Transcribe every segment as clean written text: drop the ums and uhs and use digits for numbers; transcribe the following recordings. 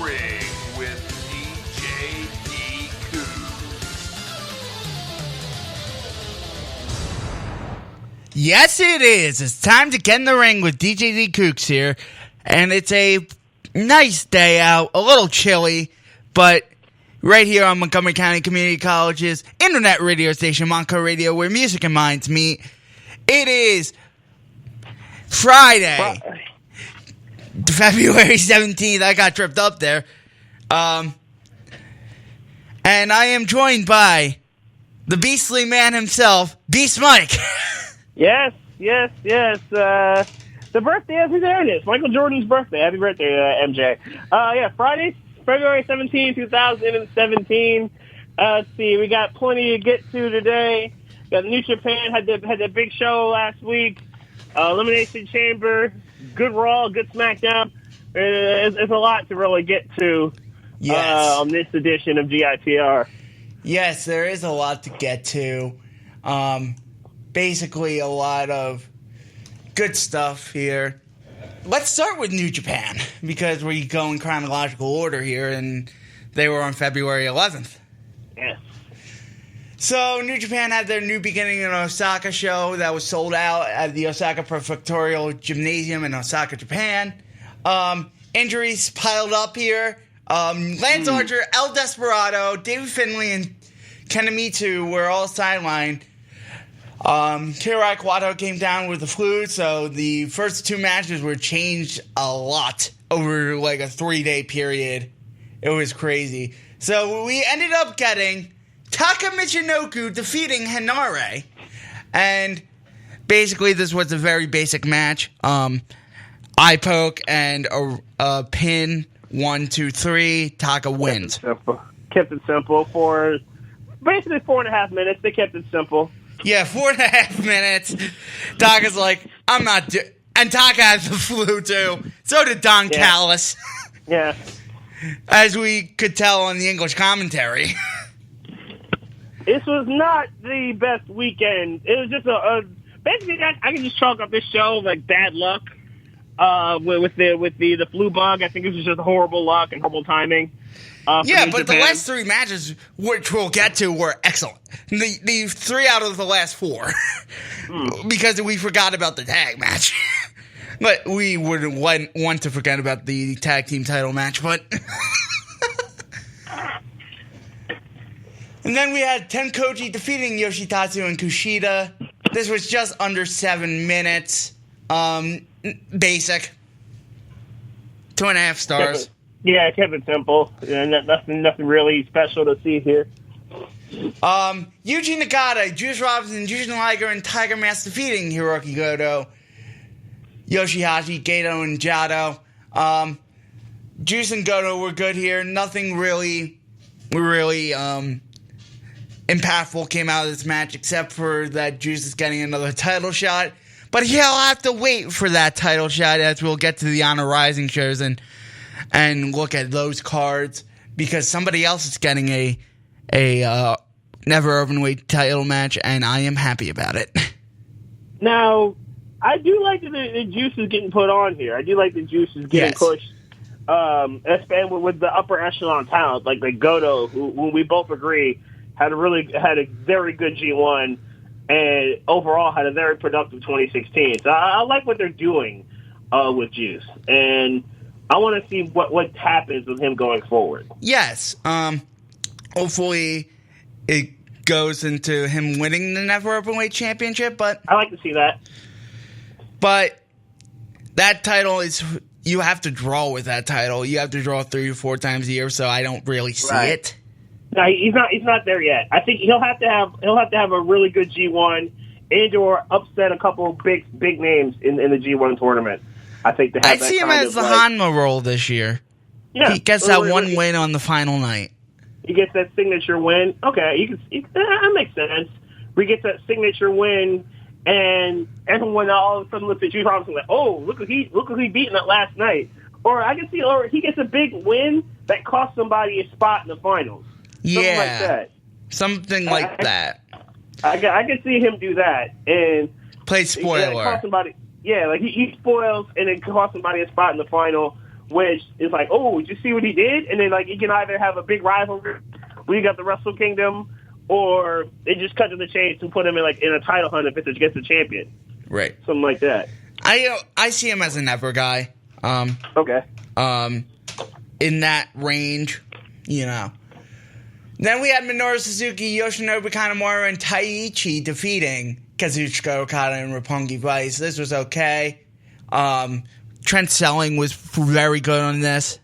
ring with NJPW. Yes, it is. It's time to get in the ring with DJ D. Kooks here. And it's a nice day out, a little chilly, but right here on Montgomery County Community College's internet radio station, Monco Radio, where music and minds meet. It is Friday, February 17th. I got tripped up there. And I am joined by the beastly man himself, Beast Mike. Yes. The birthday of who there it is. Michael Jordan's birthday. Happy birthday, MJ. Friday, February 17, 2017. Let's see, we got plenty to get to today. Got New Japan, had that big show last week. Elimination Chamber, good Raw, good SmackDown. There's a lot to really get to on this edition of GITR. Yes, there is a lot to get to. Basically, a lot of good stuff here. Let's start with New Japan, because we go in chronological order here, and they were on February 11th. Yes. So, New Japan had their New Beginning in Osaka show that was sold out at the Osaka Prefectural Gymnasium in Osaka, Japan. Injuries piled up here. Lance Archer, El Desperado, David Finlay, and Kenimitsu were all sidelined. Kirai Kawato came down with the flu, so the first two matches were changed a lot over like a 3-day period. It was crazy. So we ended up getting Taka Michinoku defeating Hinare. And basically this was a very basic match. Eye poke and a pin, 1, 2, 3. Taka wins. Kept it simple for basically 4.5 minutes. They kept it simple. Yeah, 4.5 minutes. Taka's like, I'm not and Taka has the flu, too. So did Don Callis. Yeah. As we could tell on the English commentary. This was not the best weekend. It was just basically, I can just chalk up this show like bad luck with the flu bug. I think it was just horrible luck and horrible timing. But the last 3 matches, which we'll get to, were excellent. The 3 out of the last 4. Because we forgot about the tag match. But we wouldn't want to forget about the tag team title match, but... And then we had Tenkoji defeating Yoshitatsu and Kushida. This was just under 7 minutes. Basic. 2.5 stars. Yeah, kept it simple. Yeah, nothing really special to see here. Yuji Nagata, Juice Robinson, Jushin Liger, and Tiger Mask defeating Hiroki Goto, Yoshihashi, Gato, and Jado. Juice and Goto were good here. Nothing really impactful came out of this match, except for that Juice is getting another title shot. But he'll have to wait for that title shot as we'll get to the Honor Rising shows and look at those cards, because somebody else is getting a never openweight title match, and I am happy about it. Now, I do like that the Juice is getting put on here. I do like the Juice is getting pushed, especially with the upper echelon talent like Goto, who we both agree had a very good G1 and overall had a very productive 2016. So I like what they're doing with Juice, and I want to see what happens with him going forward. Yes. Hopefully it goes into him winning the Never Openweight Championship, but I like to see that. But that title is, you have to draw with that title. You have to draw 3 or 4 times a year, so I don't really see it. No, he's not there yet. I think he'll have to have a really good G1 and or upset a couple big names in the G1 tournament. I think I see him as the Hanma role this year. Yeah, he gets that one win on the final night. He gets that signature win. Okay, that makes sense. We get that signature win, and everyone all of a sudden looks at Juice Robinson like, "Oh, look who he beating that last night." Or I can see, or he gets a big win that costs somebody a spot in the finals. Something like that. Something like that. I can see him do that and play spoiler. Cost somebody. Yeah, like he spoils and it costs somebody a spot in the final, which is like, oh, did you see what he did? And then, like, you can either have a big rivalry where you got the Wrestle Kingdom, or they just cut to the chase and put him in a title hunt if it's against the champion. Right. Something like that. I see him as a never guy. Okay. In that range, you know. Then we had Minoru Suzuki, Yoshinobu Kanemaru, and Taichi defeating Kazuchika Okada and Roppongi Vice. This was okay. Trent Selling was very good on this.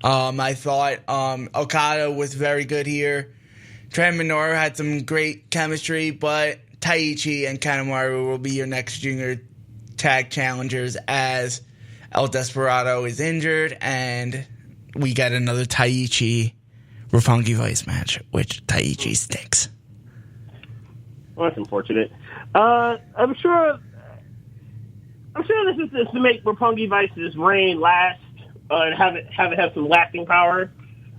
I thought Okada was very good here. Trent Minoru had some great chemistry, but Taichi and Kanemaru will be your next junior tag challengers as El Desperado is injured, and we get another Taichi Roppongi Vice match, which Taichi stinks. Well, that's unfortunate. I'm sure this is to make Roppongi Vice's reign last and have it have some lasting power.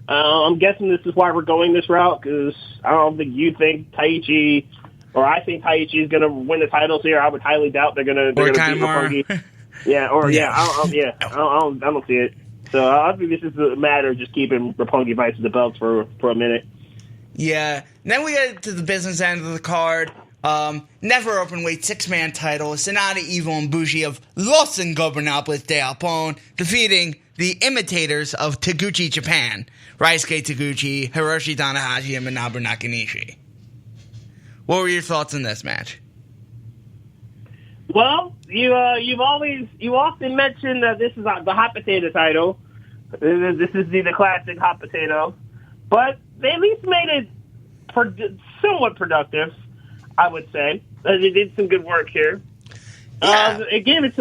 I'm guessing this is why we're going this route, because I don't think you think Taichi, or I think Taichi is going to win the titles here. I would highly doubt they're going to beat Roppongi. I don't see it. So I think this is a matter of just keeping Roppongi Vice the belts for a minute. Yeah. Then we get to the business end of the card. Never open weight 6-man title. Sonata, Evil, and Bushi of Los Ingobernables de Japón defeating the imitators of Taguchi Japan, Raisuke Taguchi, Hiroshi Tanahashi, and Manabu Nakanishi. What were your thoughts on this match? Well, you often mention that this is the hot potato title. This is the classic hot potato, but they at least made it somewhat productive, I would say. They did some good work here. Yeah. They gave it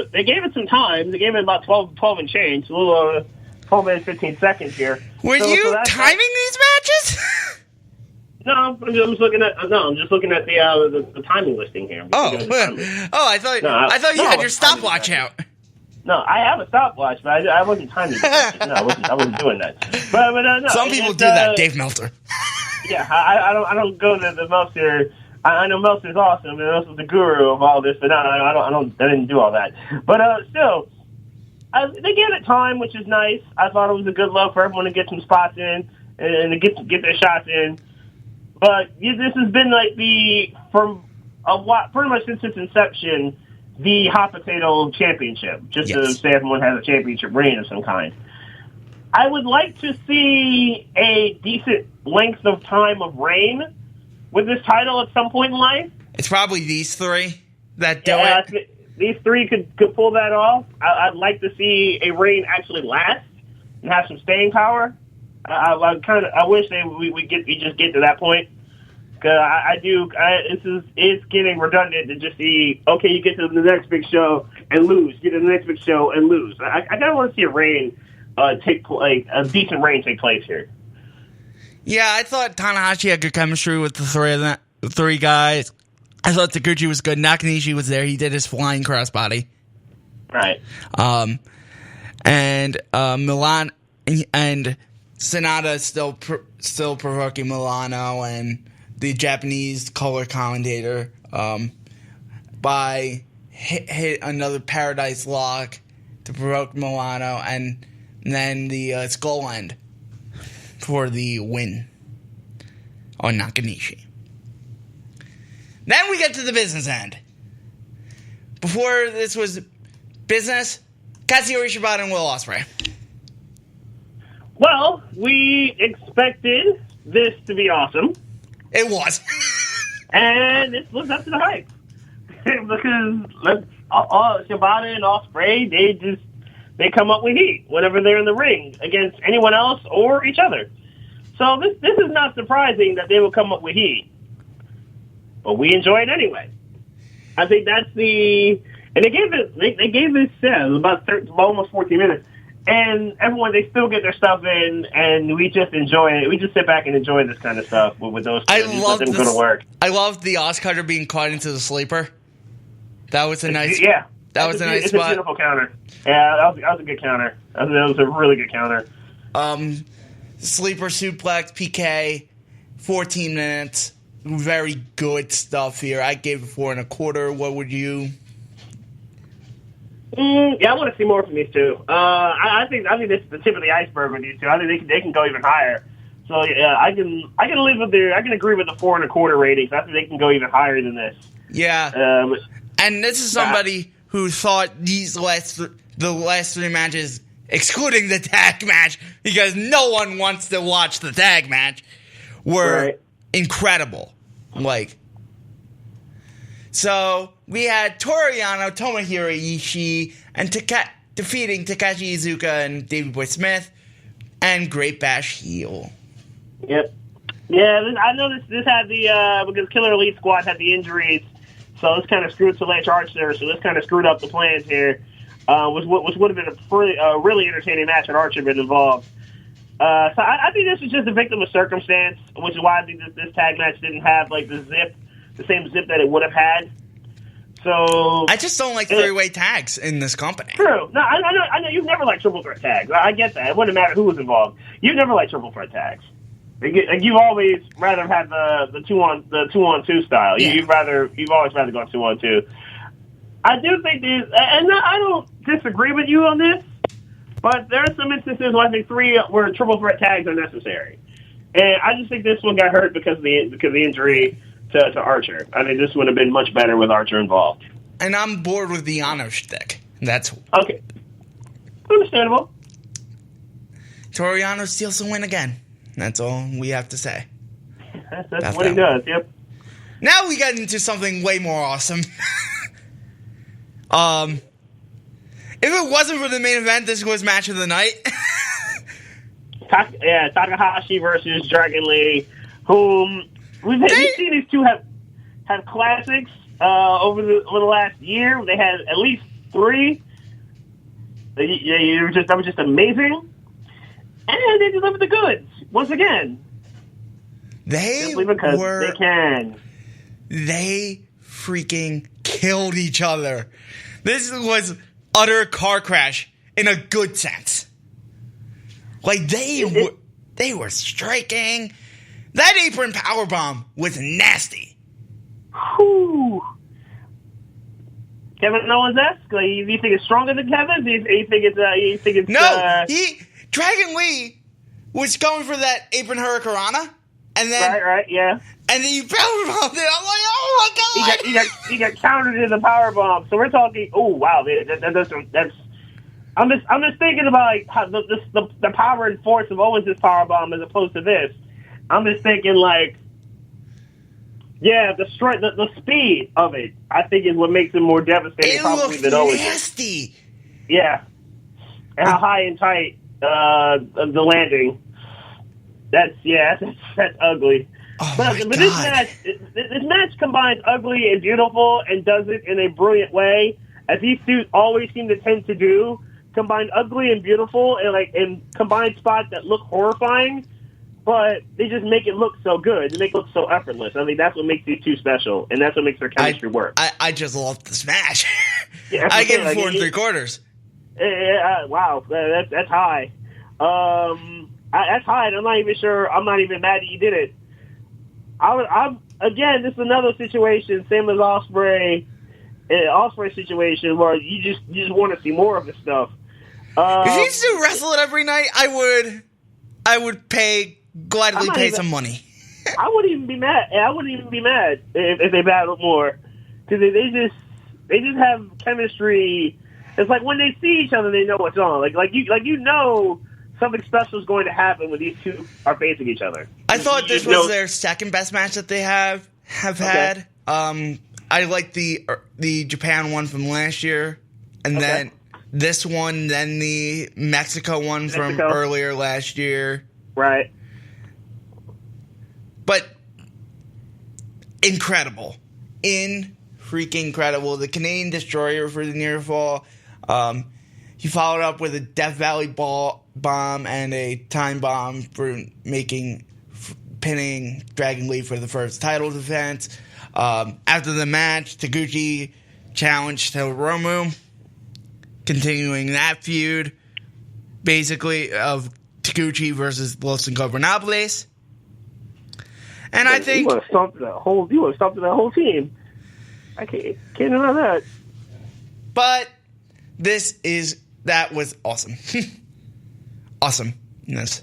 some time. They gave it about 12 and change, a little 12 minutes, 15 seconds here. Were you timing these matches? No, I'm just looking at the timing listing here. I thought you had your stopwatch out. No, I have a stopwatch, but I wasn't timing it. No, I wasn't doing that. But no. Some people do that, Dave Meltzer. Yeah, I don't go to the Meltzer. I know Meltzer's awesome, and Meltzer's the guru of all this, but I didn't do all that. But still, they gave it time, which is nice. I thought it was a good look for everyone to get some spots in and to get their shots in. But this has been like pretty much since its inception, the hot potato championship, just to say everyone has a championship reign of some kind. I would like to see a decent length of time of reign with this title at some point in life. It's probably these three that do it. These three could pull that off. I'd like to see a reign actually last and have some staying power. I wish we just get to that point. It's getting redundant to just see, okay, you get to the next big show and lose, get to the next big show and lose. I kind of want to see a reign a decent reign take place here. Yeah, I thought Tanahashi had good chemistry with the three guys. I thought Taguchi was good. Nakanishi was there. He did his flying crossbody. Right. And Milan and Sonata still provoking Milano and the Japanese color commentator by hit another Paradise Lock to provoke Milano, and then the Skull End for the win on Nakanishi. Then we get to the business end. Before this was business, Katsuyori Shibata and Will Ospreay. Well, we expected this to be awesome. It was. And it lives up to the hype. Because Shibata and Ospreay, they come up with heat whenever they're in the ring against anyone else or each other. So this is not surprising that they will come up with heat. But we enjoy it anyway. I think that's and they gave this about almost 14 minutes. And everyone, they still get their stuff in, and we just enjoy it. We just sit back and enjoy this kind of stuff with those two. Let them go to work. I love the Oscutter being caught into the sleeper. That was a nice. Yeah, that was a nice spot. It's a beautiful counter. Yeah, that was a good counter. That was a really good counter. Sleeper suplex, PK, 14 minutes. Very good stuff here. I gave it 4 1/4. What would you? Yeah, I want to see more from these two. I think this is the tip of the iceberg with these two. I think they can go even higher. So yeah, I can live with I can agree with the 4.25 ratings. I think they can go even higher than this. Yeah. And this is somebody who thought the last 3 matches, excluding the tag match, because no one wants to watch the tag match, were incredible. So we had Toru Yano, Tomohiro Ishii, and defeating Takashi Iizuka and Davey Boy Smith, and Great Bash heel. Yep. Yeah, I know this had because Killer Elite Squad had the injuries, so this kind of screwed Lance Archer, so this kind of screwed up the plans here, which would have been a really entertaining match had Archer been involved. So I think this was just a victim of circumstance, which is why I think this tag match didn't have the same zip that it would have had. So I just don't like three-way tags in this company. True. No, I know you've never liked triple threat tags. I get that. It wouldn't matter who was involved. You've never liked triple threat tags. You've always rather had the 2-on-2 style. Yeah. You've always rather gone 2-on-2. I do think these, and I don't disagree with you on this, but there are some instances where I think where triple threat tags are necessary, and I just think this one got hurt because of the injury to Archer. I think this would have been much better with Archer involved. And I'm bored with the Yano shtick. That's okay. Understandable. Toru Yano steals the win again. That's all we have to say. That's what he does, yep. Now we get into something way more awesome. If it wasn't for the main event, this was match of the night. Takahashi versus Dragon Lee, whom we've seen these two have classics over the last year. They had at least 3. That was just amazing. And they delivered the goods once again. Simply because they can. They freaking killed each other. This was utter car crash in a good sense. They were striking. That apron powerbomb was nasty. Whew. Kevin Owens esque? Do you think it's stronger than Kevin? Do you think it's no? Dragon Lee was going for that apron hurricanrana, and then right, yeah, and then you powerbombed it. I'm like, oh my god! He got countered in the powerbomb. So we're talking. Oh wow, that's. I'm just thinking about how the power and force of Owens' powerbomb as opposed to this. I'm just thinking the speed of it, I think, is what makes it more devastating probably than Owens. Nasty. Yeah, and how high and tight the landing. That's ugly. Oh but this match combines ugly and beautiful and does it in a brilliant way, as these two always seem to tend to do. Combine ugly and beautiful and combine spots that look horrifying, but they just make it look so good. They make it look so effortless. I mean, that's what makes these two special, and that's what makes their chemistry work. I just love this match. Yeah, I give it 4 3/4. Wow, that's high. That's high, and I'm not even mad that you did it. Again, this is another situation, same as Ospreay situation, where you just want to see more of this stuff. If he used to wrestle it every night, I would gladly pay some money. I wouldn't even be mad. I wouldn't even be mad if they battled more, because they just have chemistry. It's like when they see each other, they know what's on. You know something special is going to happen when these two are facing each other. I thought this was their second best match that they have had. I like the Japan one from last year, and then this one, then the Mexico one from earlier last year. Right. But incredible. Freaking incredible. The Canadian Destroyer for the near fall. He followed up with a Death Valley bomb and a time bomb for pinning Dragon Lee for the first title defense. After the match, Taguchi challenged Hiromu, continuing that feud, basically, of Taguchi versus Los Ingobernables. And I think you want to stomp that whole team. I can't deny that. But That was awesome. Awesomeness.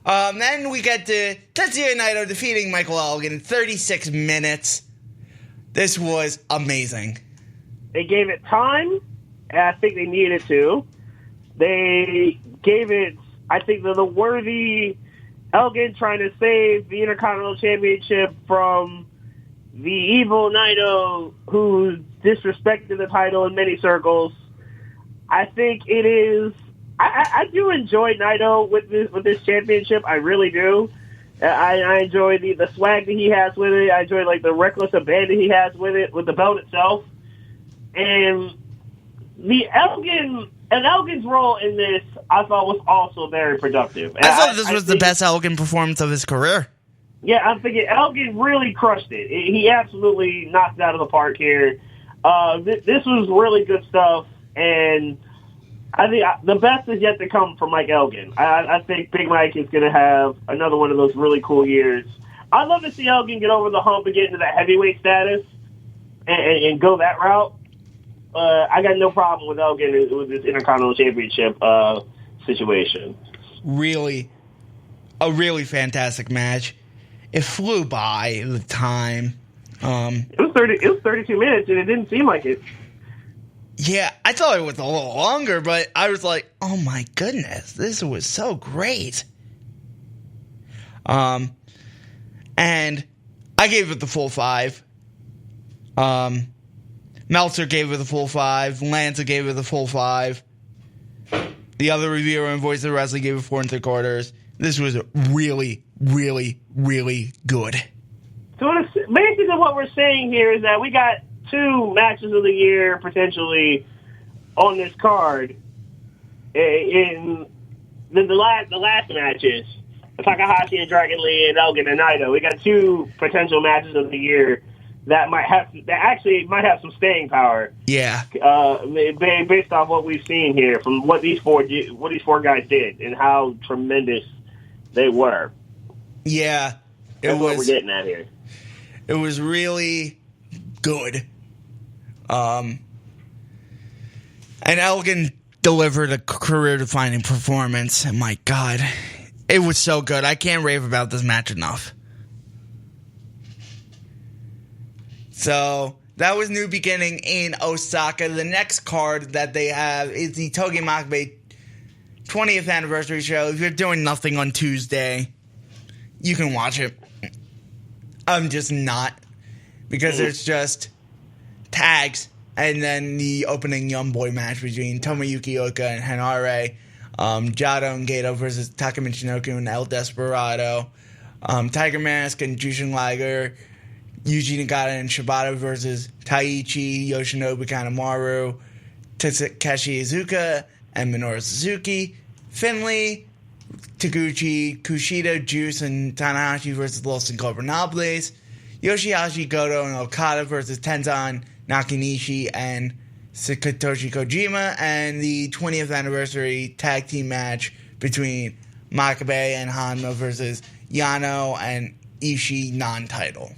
Then we get to Tetsuya Naito defeating Michael Elgin in 36 minutes. This was amazing. They gave it time, and I think they needed to. They gave it, I think, the worthy Elgin trying to save the Intercontinental Championship from the evil Naito who disrespected the title in many circles. I think it is. I do enjoy Naito with this championship. I really do. I enjoy the swag that he has with it. I enjoy the reckless abandon he has with it, with the belt itself. And Elgin's role in this, I thought, was also very productive. I thought this was the best Elgin performance of his career. Yeah, I'm thinking Elgin really crushed it. He absolutely knocked it out of the park here. This was really good stuff, and I think the best is yet to come for Mike Elgin. I think Big Mike is going to have another one of those really cool years. I'd love to see Elgin get over the hump and get into that heavyweight status and go that route. I got no problem with Elgin with this Intercontinental Championship situation. Really, a really fantastic match. It flew by the time. It was 32 minutes, and it didn't seem like it. Yeah, I thought it was a little longer, but I was like, oh my goodness, this was so great. And I gave it the full 5. Meltzer gave it the full 5. Lanza gave it the full 5. The other reviewer and Voice of Wrestling gave it 4 3/4. This was really, really, really good. So basically what we're saying here is that we got 2 matches of the year potentially on this card. In the last matches, Takahashi and Dragon Lee and Elgin and Naito, we got 2 potential matches of the year that might have some staying power. Yeah. Based on what we've seen here from what these four guys did and how tremendous they were. Yeah. That's what we're getting at here. It was really good. And Elgin delivered a career-defining performance. And my God, it was so good. I can't rave about this match enough. So that was New Beginning in Osaka. The next card that they have is the Togi Makabe 20th anniversary show. If you're doing nothing on Tuesday, you can watch it. I'm just not, because there's just tags and then the opening Young Boy match between Tomoyuki Oka and Henare, Jado and Gato versus Taka Michinoku and El Desperado, Tiger Mask and Jushin Liger, Yuji Nagata and Shibata versus Taichi, Yoshinobu Kanemaru, Takeshi Iizuka and Minoru Suzuki, Finley, Taguchi, Kushida, Juice, and Tanahashi versus Los Ingobernables, Yoshihashi, Goto, and Okada versus Tenzan, Nakanishi, and Satoshi Kojima, and the 20th anniversary tag team match between Makabe and Hanma versus Yano and Ishii non-title.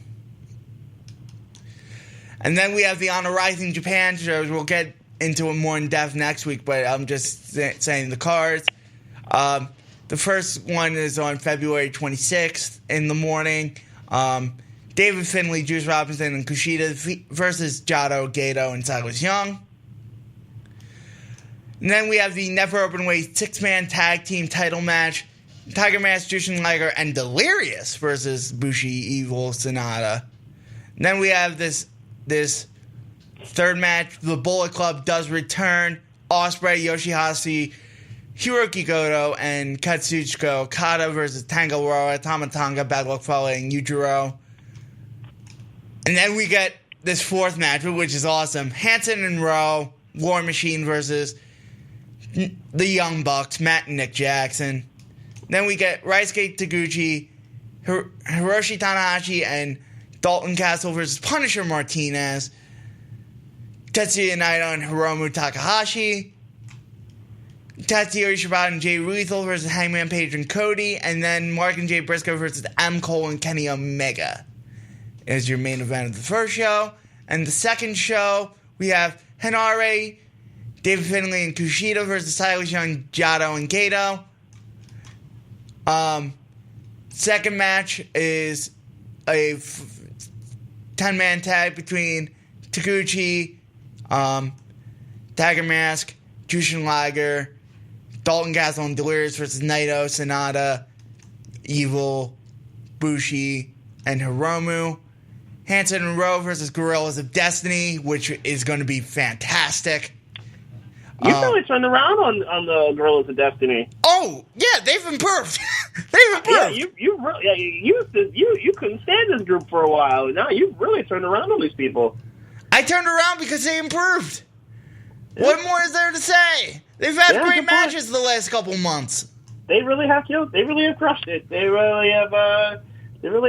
And then we have the Honor Rising Japan shows. We'll get into it more in depth next week, but I'm just saying the cards. The first one is on February 26th in the morning. David Finlay, Juice Robinson, and Kushida versus Jado, Gato, and Silas Young. And then we have the Never Openweight 6-man tag team title match. Tiger Mask, Jushin Liger, and Delirious versus Bushi, Evil, Sonata. And then we have this third match. The Bullet Club does return. Ospreay, Yoshihashi, Hiroki Goto, and Katsuchika Okada versus Tango Roa, Tama Tonga, Bad Luck Fale, and Yujiro. And then we get this fourth match, which is awesome. Hanson and Rowe, War Machine versus the Young Bucks, Matt and Nick Jackson. Then we get Ryusuke Taguchi, Hiroshi Tanahashi, and Dalton Castle versus Punisher Martinez. Tetsuya Naito and Hiromu Takahashi. Tatsuya Shibata and Jay Lethal versus Hangman Page and Cody. And then Mark and Jay Briscoe versus M. Cole and Kenny Omega is your main event of the first show. And the second show, we have Henare David Finlay and Kushida versus Silas Young, Jado, and Gato. Second match is a 10-man tag between Taguchi, Tiger Mask, Jushin Liger, Dalton Castle, and Delirious versus Naito, Sonata, Evil, Bushi, and Hiromu. Hanson and Rowe versus Guerrillas of Destiny, which is going to be fantastic. You really turned around on the Guerrillas of Destiny. Oh yeah, they've improved. They've improved. Yeah, you couldn't stand this group for a while. Now you've really turned around on these people. I turned around because they improved. Yeah. What more is there to say? They've had great matches the last couple months. They really have killed. They really have crushed it. They really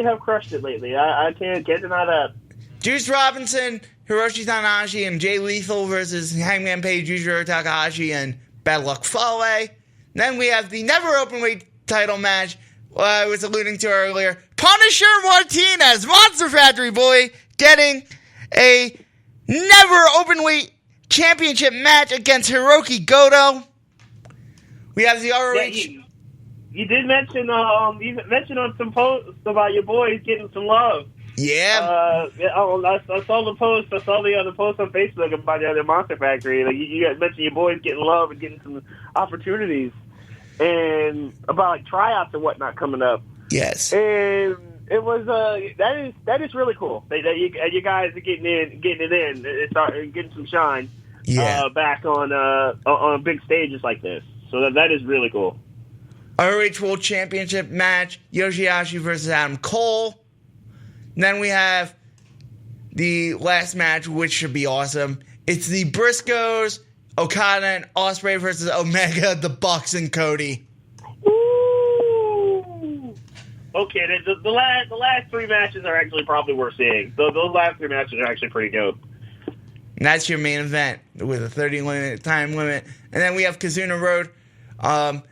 have crushed it lately. I can't deny that. Juice Robinson, Hiroshi Tanahashi, and Jay Lethal versus Hangman Page, Yujiro Takahashi, and Bad Luck Fale. Then we have the never openweight title match I was alluding to earlier. Punisher Martinez, Monster Factory boy, getting a never openweight championship match against Hiroki Goto. We have the ROH. Yeah, you did mention on some posts about your boys getting some love. Yeah. I saw the post. I saw the other post on Facebook about the other Monster Factory. Like you guys mentioned your boys getting love and getting some opportunities, and about like tryouts and whatnot coming up. Yes. And it was that is really cool. You guys are getting it in, and getting some shine. Yeah. Back on big stages like this. So that is really cool. ROH World Championship match, Yoshihashi versus Adam Cole. Then we have the last match, which should be awesome. It's the Briscoes, Okada, and Ospreay versus Omega, the Bucks, and Cody. Ooh. Okay, the last three matches are actually probably worth seeing. Those last three matches are actually pretty dope. And that's your main event with a 30-minute time limit. And then we have Kazuna Road on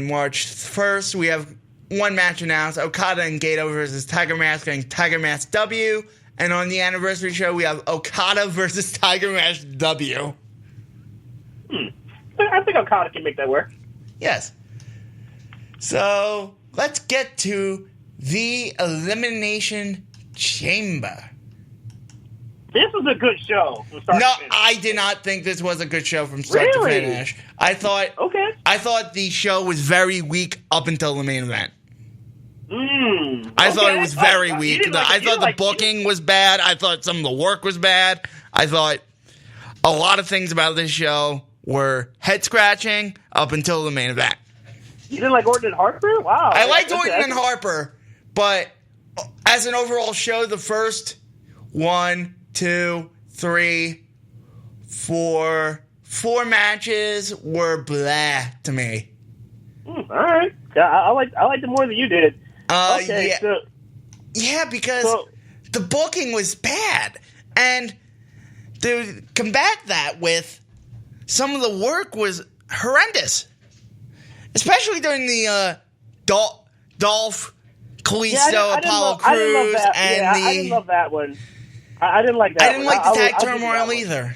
March 1st. We have one match announced, Okada and Gato versus Tiger Mask and Tiger Mask W. And on the anniversary show, we have Okada versus Tiger Mask W. I think Okada can make that work. Yes. So, let's get to the Elimination Chamber. This was a good show from start to finish. I did not think this was a good show from start to finish. I thought the show was very weak up until the main event. I thought it was very weak. I thought the booking was bad. I thought some of the work was bad. I thought a lot of things about this show were head-scratching up until the main event. You didn't like Orton and Harper? Wow. I liked Orton and Harper, but as an overall show, the first 1, 2, 3, 4 matches were blah to me. All right. I liked it more than you did. Okay, yeah. Because the booking was bad, and to combat that with some of the work was horrendous, especially during the Dolph, Kalisto, Apollo Crews, and I didn't love that one. I didn't like that. I didn't like the tag turmoil either.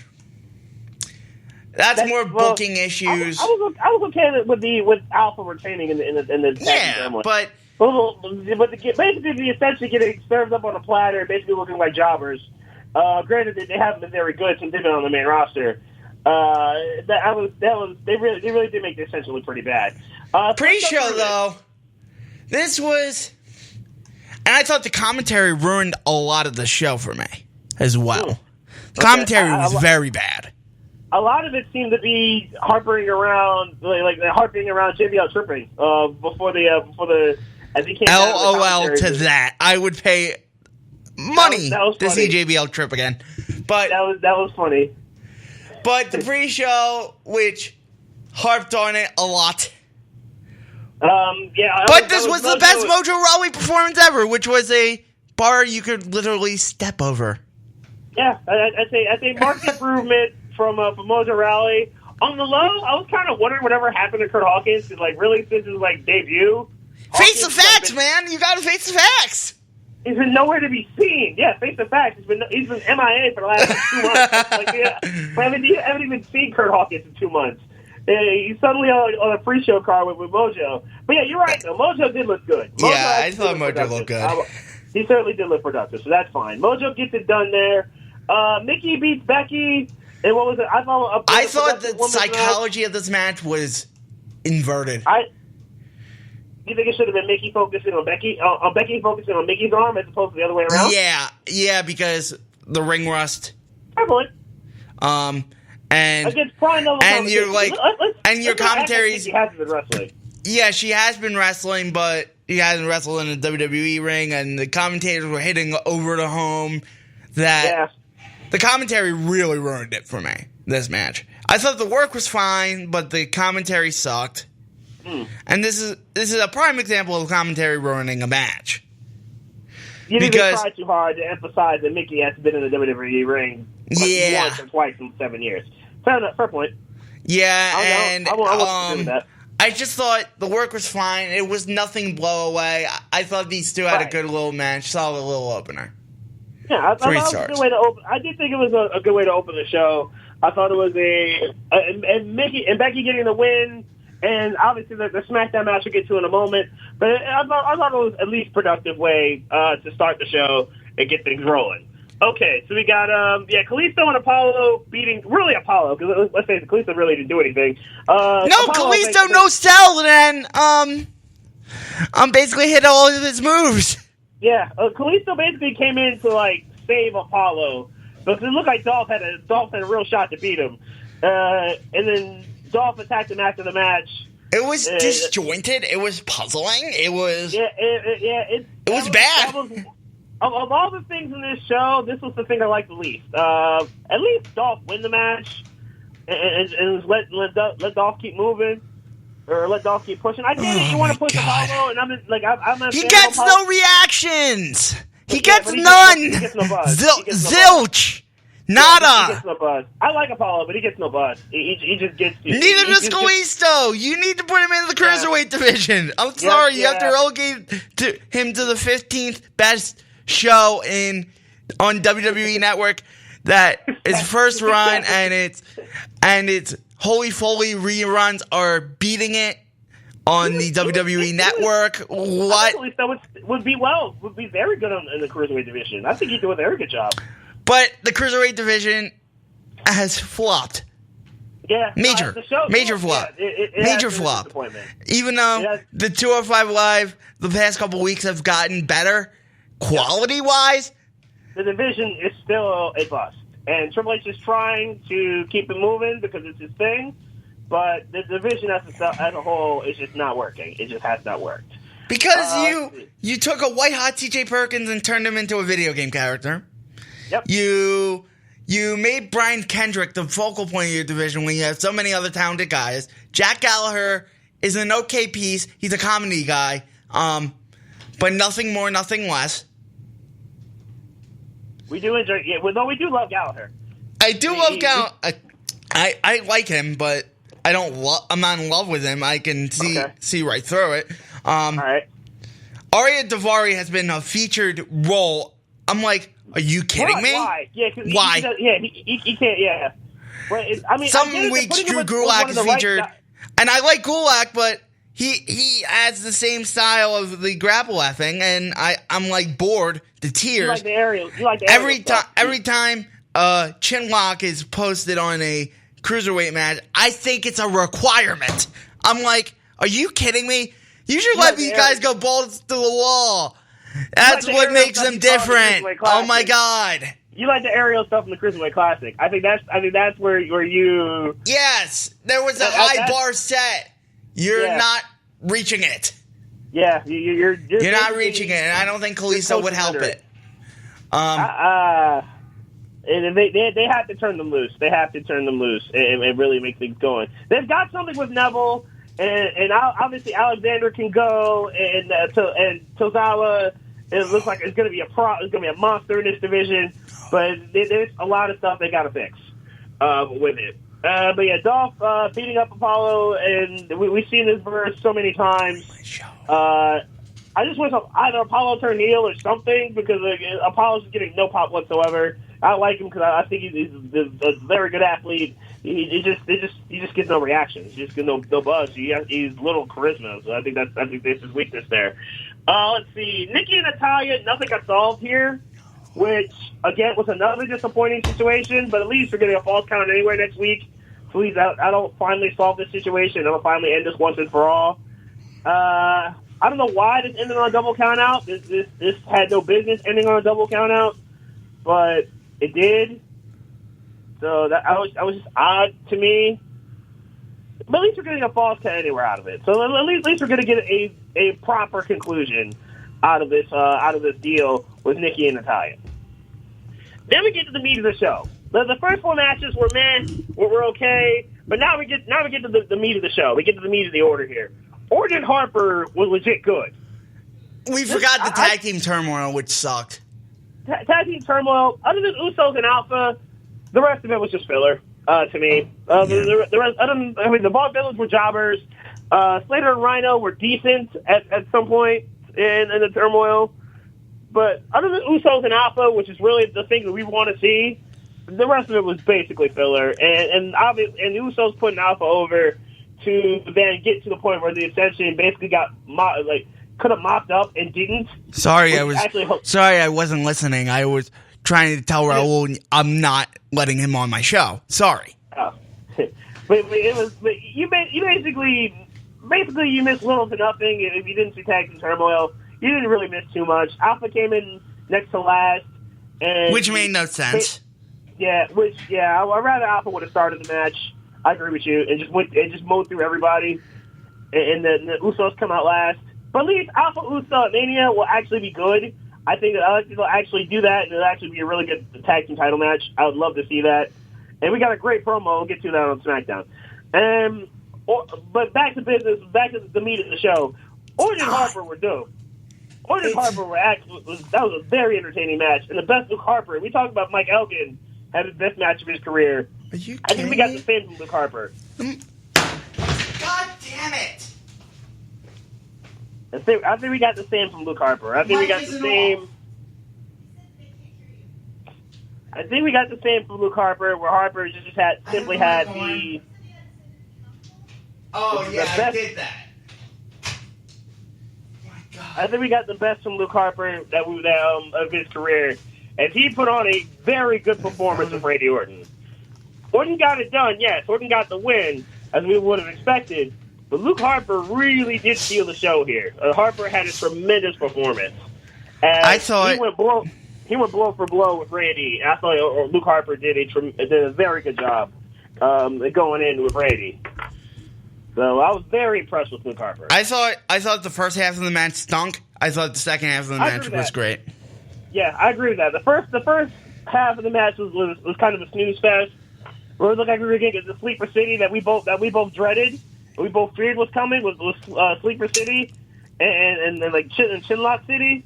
That's more booking issues. I was okay with Alpha retaining in the tag turmoil. but basically essentially getting served up on a platter, basically looking like jobbers. Granted, they haven't been very good since they've been on the main roster. They really did make the ascension look pretty bad. Pre-show though, this was, and I thought the commentary ruined a lot of the show for me as well. The commentary was very bad. A lot of it seemed to be harping around JBL tripping before the as he came LOL to that. I would pay money to see JBL trip again. But that was funny. But the pre-show, which harped on it a lot. But this was the best Mojo Rawley performance ever, which was a bar you could literally step over. Yeah, I say marked improvement from Mojo Rawley. On the low, I was kind of wondering whatever happened to Kurt Hawkins, because really since his debut. Face the facts, man! You gotta face the facts! He's been nowhere to be seen. Yeah, face the facts. He's been MIA for the last 2 months. Like, yeah, I haven't even seen Kurt Hawkins in 2 months. He's suddenly on a free show card with Mojo. But yeah, you're right though. Mojo did look good. I thought Mojo looked good. He certainly did look productive, so that's fine. Mojo gets it done there. Mickey beats Becky, and what was it? I thought the psychology of this match was inverted. You think it should have been Mickey focusing on Becky? Becky focusing on Mickey's arm as opposed to the other way around? Yeah, because the ring rust. Fair point. And you're like, and your commentaries. She hasn't been wrestling. Yeah, she has been wrestling, but she hasn't wrestled in a WWE ring, and the commentators were hitting over the home. The commentary really ruined it for me. This match, I thought the work was fine, but the commentary sucked. And this is a prime example of commentary ruining a match. You didn't try too hard to emphasize that Mickey has been in the WWE ring once or twice in 7 years. Fair point. Yeah, I just thought the work was fine. It was nothing blow away. I thought these two had a good little match, solid little opener. Yeah, I thought it was a good way to open. I did think it was a good way to open the show. I thought it was and Mickey and Becky getting the win. And obviously, the SmackDown match we'll get to in a moment. But I thought it was at least productive way to start the show and get things rolling. Okay, so we got Kalisto and Apollo beating Apollo because let's face it, Kalisto really didn't do anything. Kalisto no sell, and then basically hit all of his moves. Yeah, Kalisto basically came in to save Apollo because it looked like Dolph had a real shot to beat him, and then Dolph attacked him after the match. It was disjointed. It was puzzling. It was it was bad. Of all the things in this show, this was the thing I liked the least. At least Dolph win the match and let Dolph keep moving or let Dolph keep pushing. I get it. You want to push Apollo, and I'm he gets no reactions. He gets none. He gets no buzz. Zilch. Nada. He gets no buzz. I like Apollo, but he gets no buzz. He just gets. Neither does Kalisto. You need to put him in the cruiserweight division. I'm sorry, you have to relegate him to the 15th best show on WWE Network. That is first run, and it's Holy Foley reruns are beating it on the WWE Network. What? Kalisto would be very good in the cruiserweight division. I think he'd do a very good job. But the cruiserweight division has flopped. Yeah, major flop. Major flop. Even though the 205 Live the past couple weeks have gotten better, quality-wise, the division is still a bust. And Triple H is trying to keep it moving because it's his thing, but the division as a whole is just not working. It just has not worked. Because you took a white-hot TJ Perkins and turned him into a video game character. Yep. You made Brian Kendrick the focal point of your division when you have so many other talented guys. Jack Gallagher is an okay piece. He's a comedy guy, but nothing more, nothing less. We do enjoy. Yeah, well, we do love Gallagher. I do love Gallagher. I like him, but I don't. I'm not in love with him. I can see right through it. All right. Arya Daivari has been a featured role. I'm like, are you kidding me? Why? Yeah, because why? He can't. Yeah. But some weeks Drew Gulak is featured, and I like Gulak, but he adds the same style of the grapple effing, and I'm like bored to tears. You like the aerial. Every time Chinlock is posted on a cruiserweight match, I think it's a requirement. I'm like, are you kidding me? You should let these guys go balls to the wall. That's what makes them different. Oh my God! You like the aerial stuff in the Cruiserweight Classic. I think that's where you. Yes, there was a high bar set. You're not reaching it. Yeah, you're not reaching it, and I don't think Kalisto would help it. And they have to turn them loose. They have to turn them loose and really make things going. They've got something with Neville, and obviously Alexander can go, and Tozawa. It looks like it's going to be it's going to be a monster in this division, but there's a lot of stuff they got to fix with it. But yeah, Dolph beating up Apollo, and we've seen this verse so many times. I just wish either Apollo turned heel or something, because Apollo's getting no pop whatsoever. I like him because I think he's a very good athlete. He just gets no reactions. He just gets no buzz. He's little charisma. So I think that's his weakness there. Let's see, Nikki and Natalya, nothing got solved here, which again was another disappointing situation. But at least we're getting a false count anywhere next week. Please, I don't finally solve this situation. I don't finally end this once and for all. I don't know why this ended on a double count out. This had no business ending on a double count out, but it did. So that I was just odd to me. But at least we're getting a false count anywhere out of it. So at least we're going to get a proper conclusion out of this deal with Nikki and Natalya. Then we get to the meat of the show. The first four matches were were okay, but now we get to the meat of the show. We get to the meat of the order here. Orton and Harper was legit good. We forgot the tag team turmoil, which sucked. Tag team turmoil, other than Usos and Alpha, the rest of it was just filler to me. The rest, the Ball Villains were jobbers. Slater and Rhino were decent at some point in the turmoil. But other than Usos and Alpha, which is really the thing that we want to see, the rest of it was basically filler. And the Usos putting Alpha over to then get to the point where the Ascension basically got could have mopped up and didn't. Sorry, I wasn't listening. I was trying to tell Raul I'm not letting him on my show. Sorry. Oh. but you basically you missed little to nothing. If you didn't see tag team turmoil, you didn't really miss too much. Alpha came in next to last, which made no sense. I'd rather Alpha would have started the match. I agree with you, and just mowed through everybody, and then the Usos come out last. But at least Alpha Uso at Mania will actually be good. I think they'll actually do that, and it'll actually be a really good tag team title match. I would love to see that. And we got a great promo. We'll get to that on SmackDown. But back to business, back to the meat of the show. Orton and Harper were dope. Orton and Harper that was a very entertaining match, and the best Luke Harper. We talked about Mike Elgin had his best match of his career. Are you kidding? I think we got the same from Luke Harper. God damn it! I think we got the same from Luke Harper. I think we got the same. I think we got the same from Luke Harper, where Harper just simply had the. Oh yeah, I did that. Oh my God. I think we got the best from Luke Harper of his career, and he put on a very good performance with Randy Orton. Orton got it done, yes. Orton got the win, as we would have expected. But Luke Harper really did steal the show here. Harper had a tremendous performance. I thought he went blow for blow with Randy. I thought Luke Harper did a very good job going in with Randy. So I was very impressed with Luke Harper. I thought the first half of the match stunk. I thought the second half of the match was great. Yeah, I agree with that. The first half of the match was kind of a snooze fest. Where it looked like we were going to get the Sleeper City that we both dreaded. We both feared was coming was Sleeper City and like Chinlock City.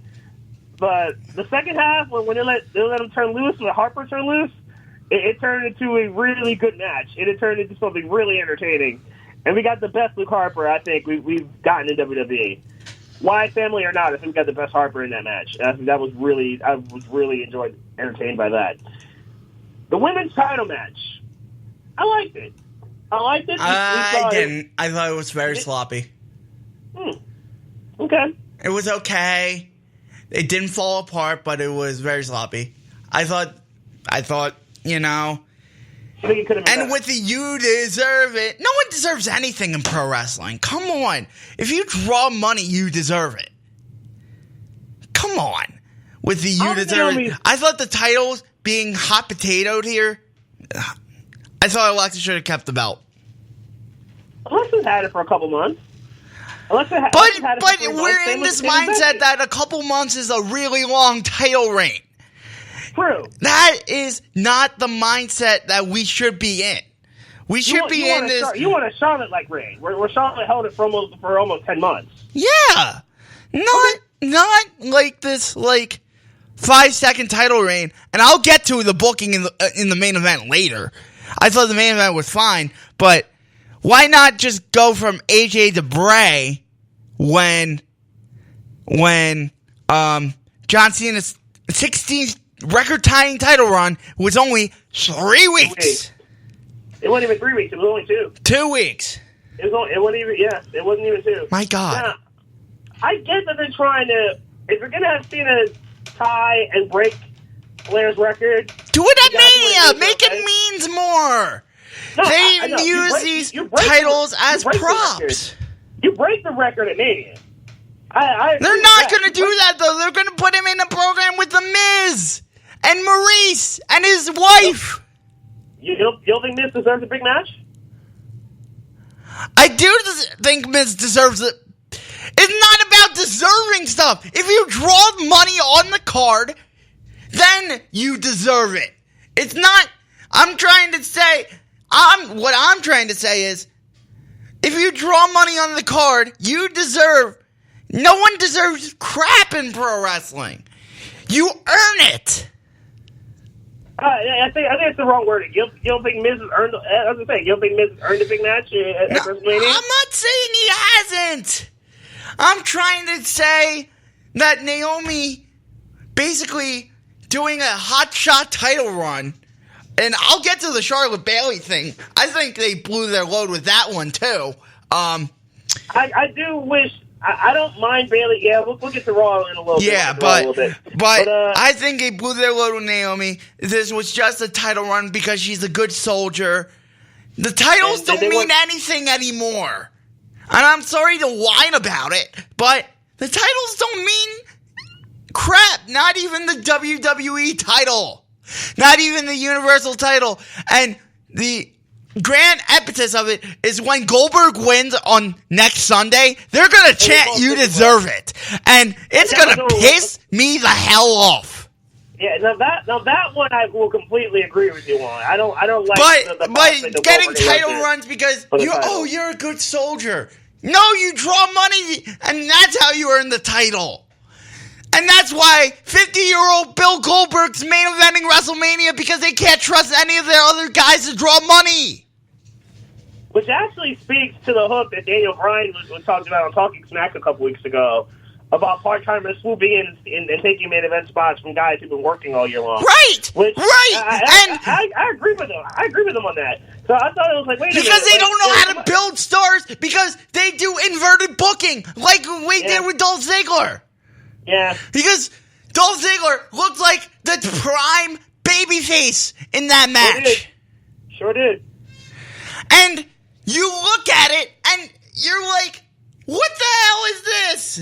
But the second half, when they let him turn loose, when Harper turned loose, it turned into a really good match. It turned into something really entertaining. And we got the best Luke Harper I think we've gotten in WWE. Wyatt family or not, I think we got the best Harper in that match. I think I was really entertained by that. The women's title match. I liked it. I didn't. I thought it was very sloppy. Okay. It was okay. It didn't fall apart, but it was very sloppy. I thought, you know. I think it could have been and better. with the you deserve it. No one deserves anything in pro wrestling. Come on. If you draw money, you deserve it. Come on. With the you deserve it. I thought the titles being hot potatoed here. I thought Alexa should have kept the belt. Alexa's had it for a couple months. But we're in this mindset that a couple months is a really long title reign. True. That is not the mindset that we should be in. We should be in this. You want a Charlotte-like reign, where Charlotte held it for almost 10 months. Yeah, not like this 5-second title reign. And I'll get to the booking in the main event later. I thought the main event was fine, but why not just go from AJ to Bray when when John Cena's 16th record-tying title run was only 3 weeks. It wasn't even 3 weeks. It was only 2. 2 weeks. It wasn't even 2. My God. Now, I get that they're trying to, if you're going to have Cena tie and break Flair's record, do it at Mania. Make it means more. No, they use these titles as props. You break the record at Mania. They're not going to do that, though. They're going to put him in a program with The Miz and Maurice and his wife. You don't think Miz deserves a big match? I do think Miz deserves it. It's not about deserving stuff. If you draw money on the card, then you deserve it. It's not. What I'm trying to say is, if you draw money on the card, you deserve. No one deserves crap in pro wrestling. You earn it. I think it's the wrong word. You don't think Miz has earned? I was gonna say, you don't think Miz has earned a big match at WrestleMania? I'm not saying he hasn't. I'm trying to say that Naomi basically doing a hot shot title run, and I'll get to the Charlotte Bayley thing. I think they blew their load with that one too. I do wish. I don't mind Bayley. Yeah, we'll get to Raw in a little bit. Yeah, but I think they blew their load with Naomi. This was just a title run because she's a good soldier. The titles don't mean anything anymore. And I'm sorry to whine about it, but the titles don't mean crap. Not even the WWE title. Not even the Universal title. And the grand epithet of it is when Goldberg wins on next Sunday, they're going to chant, "You deserve it." And it's going to piss me the hell off. Yeah, now that one I will completely agree with you on. I don't like but getting title runs because you're a good soldier. No, you draw money, and that's how you earn the title. And that's why 50-year-old Bill Goldberg's main eventing WrestleMania because they can't trust any of their other guys to draw money. Which actually speaks to the hook that Daniel Bryan was talking about on Talking Smack a couple weeks ago about part-timers swooping in and taking main event spots from guys who've been working all year long. Right! Which, right! I agree with them. I agree with them on that. So I thought it was like, wait a minute. Because they don't know how to build stars because they do inverted booking like we did with Dolph Ziggler. Yeah. Because Dolph Ziggler looked like the prime babyface in that match. Sure did. And you look at it and you're like, what the hell is this?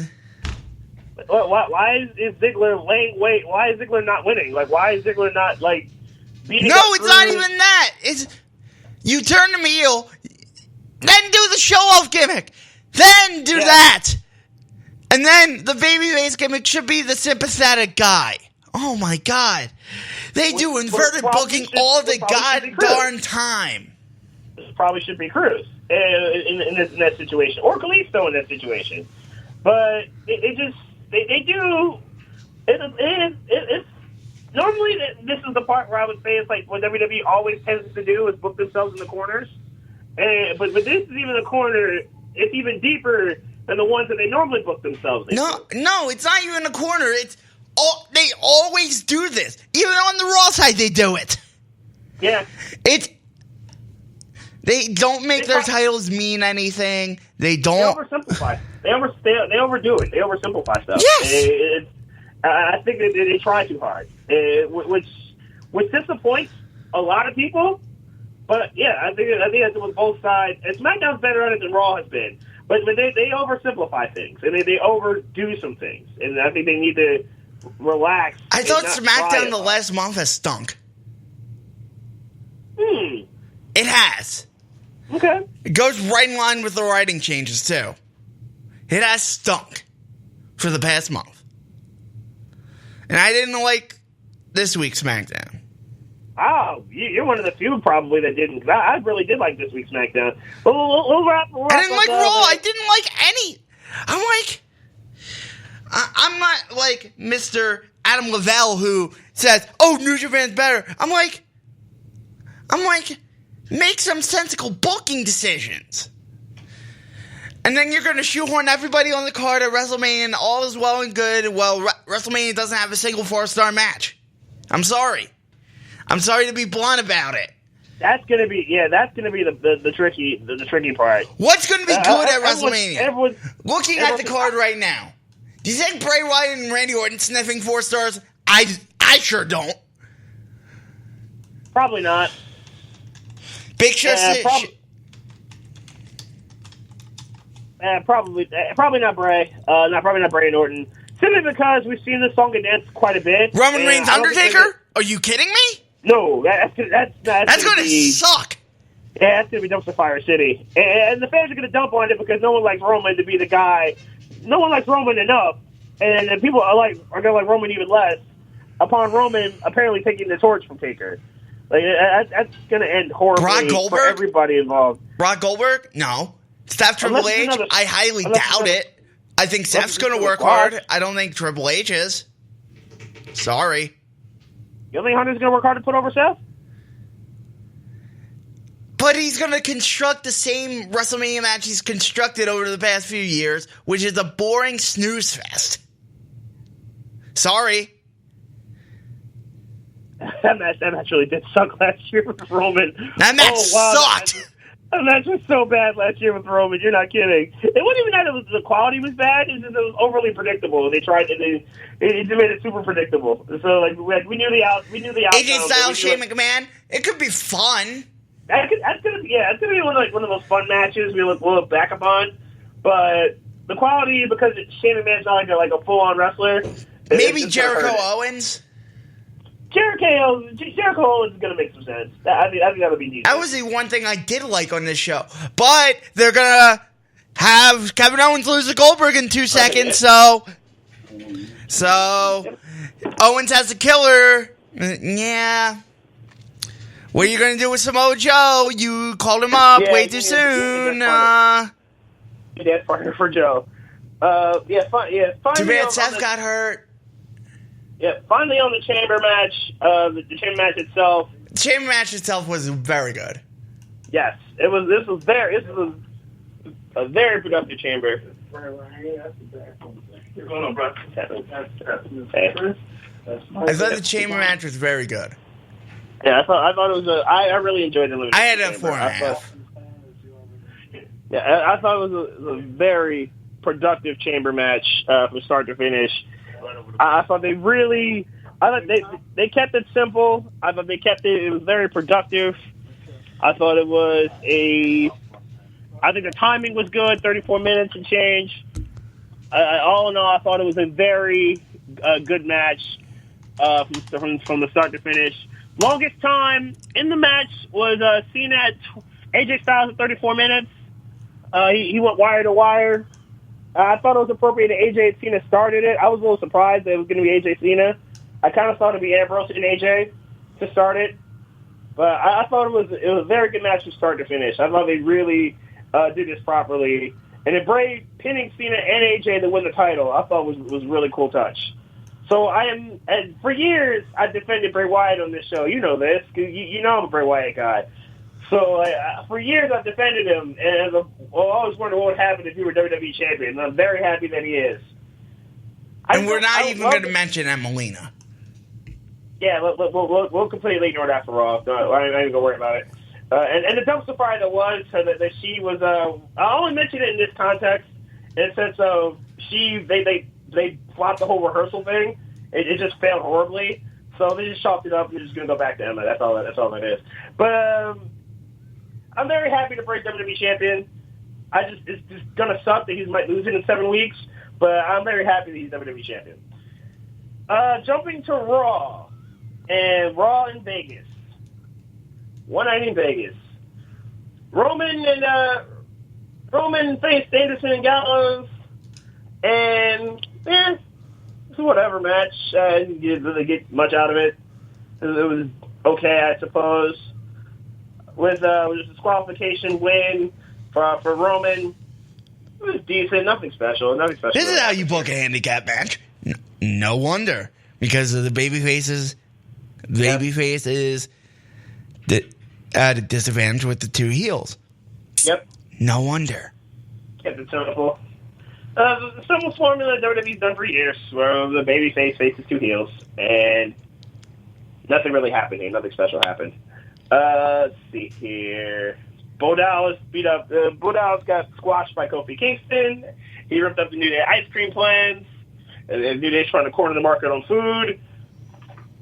Why is Ziggler laying wait? Why is Ziggler not winning? Like, why is Ziggler not, like, beating up it's not even that. It's you turn him heel, then do the show-off gimmick, then do that. And then the babyface gimmick should be the sympathetic guy. Oh, my God. They do inverted booking all the god-darn time. This probably should be Cruz in that situation. Or Kalisto in that situation. But they do... It's normally, this is the part where I would say it's like what WWE always tends to do is book themselves in the corners. But this is even a corner, it's even deeper than the ones that they normally book themselves in. No, it's not even a corner. They always do this. Even on the Raw side, they do it. Yeah. They don't make their titles mean anything. They don't. They oversimplify. They overdo it. They oversimplify stuff. Yes. I think that they try too hard, which disappoints a lot of people. But yeah, I think that's with both sides. And SmackDown's better at it than Raw has been. But they oversimplify things, and they overdo some things. And I think they need to relax. I thought SmackDown the last month has stunk. It has. Okay. It goes right in line with the writing changes, too. It has stunk for the past month. And I didn't like this week's SmackDown. Oh, you're one of the few probably that didn't. Cause I really did like this week's SmackDown. But we'll wrap I didn't like Raw. I didn't like any. I'm not like Mr. Adam Lavelle who says, "Oh, New Japan's better." I'm like, make some sensible booking decisions. And then you're going to shoehorn everybody on the card at WrestleMania, and all is well and good. Well, WrestleMania doesn't have a single 4-star match. I'm sorry. I'm sorry to be blunt about it. That's gonna be the tricky part. What's going to be good at WrestleMania? Looking at the card right now, do you think Bray Wyatt and Randy Orton sniffing 4 stars? I sure don't. Probably not. Big Show. Probably not Bray. Probably not Bray and Orton. Simply because we've seen this song and dance quite a bit. Roman Reigns Undertaker? Are you kidding me? No, that's going to suck. Yeah, that's going to be dumpster fire city. And the fans are going to dump on it because no one likes Roman to be the guy. No one likes Roman enough. And then people are going to like Roman even less upon Roman apparently taking the torch from Taker. Like that's going to end horribly for everybody involved. Brock Goldberg? No. Steph Triple H? I highly doubt it. I think Steph's going to work hard. I don't think Triple H is. Sorry. You think Hunter's going to work hard to put over Seth? But he's going to construct the same WrestleMania match he's constructed over the past few years, which is a boring snooze fest. Sorry. That match really did suck last year with Roman. That match sucked. That match was so bad last year with Roman. You're not kidding. It wasn't even that the quality was bad. It was overly predictable. They tried to. It made it super predictable. So we knew the outcome. AJ Styles, Shane McMahon. It could be fun. That's gonna be one of those fun matches we'll look back upon. But the quality, because Shane McMahon's not like a full on wrestler. Maybe Jericho Owens. Jericho Owens is going to make some sense. I think that would be neat. That was the one thing I did like on this show. But they're going to have Kevin Owens lose to Goldberg in 2 seconds, so Owens has a killer. Yeah. What are you going to do with Samoa Joe? You called him up way too soon. That's partner for Joe. Too bad Seth got hurt. Yeah, finally on the chamber match, the chamber match itself. The chamber match itself was very good. Yes, it was. This was a very productive chamber. I thought the chamber match was very good. Yeah, I thought it was I really enjoyed the. I had a 4.5. Yeah, I thought it was a very productive chamber match from start to finish. I thought they kept it simple. I thought they kept it. It was very productive. I thought I think the timing was good. 34 minutes and change. All in all, I thought it was a very good match from the start to finish. Longest time in the match was Cena at AJ Styles at 34 minutes. He went wire to wire. I thought it was appropriate that AJ and Cena started it. I was a little surprised that it was going to be AJ Cena. I kind of thought it would be Ambrose and AJ to start it. But I thought it was a very good match from start to finish. I thought they really did this properly. And then Bray pinning Cena and AJ to win the title, I thought was a really cool touch. So and for years, I defended Bray Wyatt on this show. You know this. You know I'm a Bray Wyatt guy. So for years, I've defended him, and I always wondered what would happen if he were WWE champion. And I'm very happy that he is. And we're not even going to mention Emelina. Yeah, we'll completely ignore that for Raw. No, I ain't even going to worry about it. And the dumpster fire that was, so that she was, I only mention it in this context, in the sense of they flopped the whole rehearsal thing. It just failed horribly. So they just chalked it up, and they're just going to go back to Emma. That's all that is. But I'm very happy to break WWE champion. It's just going to suck that he might lose it in 7 weeks, but I'm very happy that he's WWE champion. Jumping to Raw, and Raw in Vegas. One night in Vegas. Roman faced Anderson and Gallows, and it's a whatever match. I didn't really get much out of it. It was okay, I suppose. With a disqualification win for Roman, it was decent. Nothing special. This is how you book a handicap match. No wonder, because of the baby faces. Babyface is at a disadvantage with the two heels. Yep. No wonder. kept it simple. The simple formula WWE's done for years, where the babyface faces two heels, and nothing really happened here. Nothing special happened. Let's see here. Bo Dallas beat up. Bo Dallas got squashed by Kofi Kingston. He ripped up the New Day ice cream plans. And New Day's trying to corner the market on food.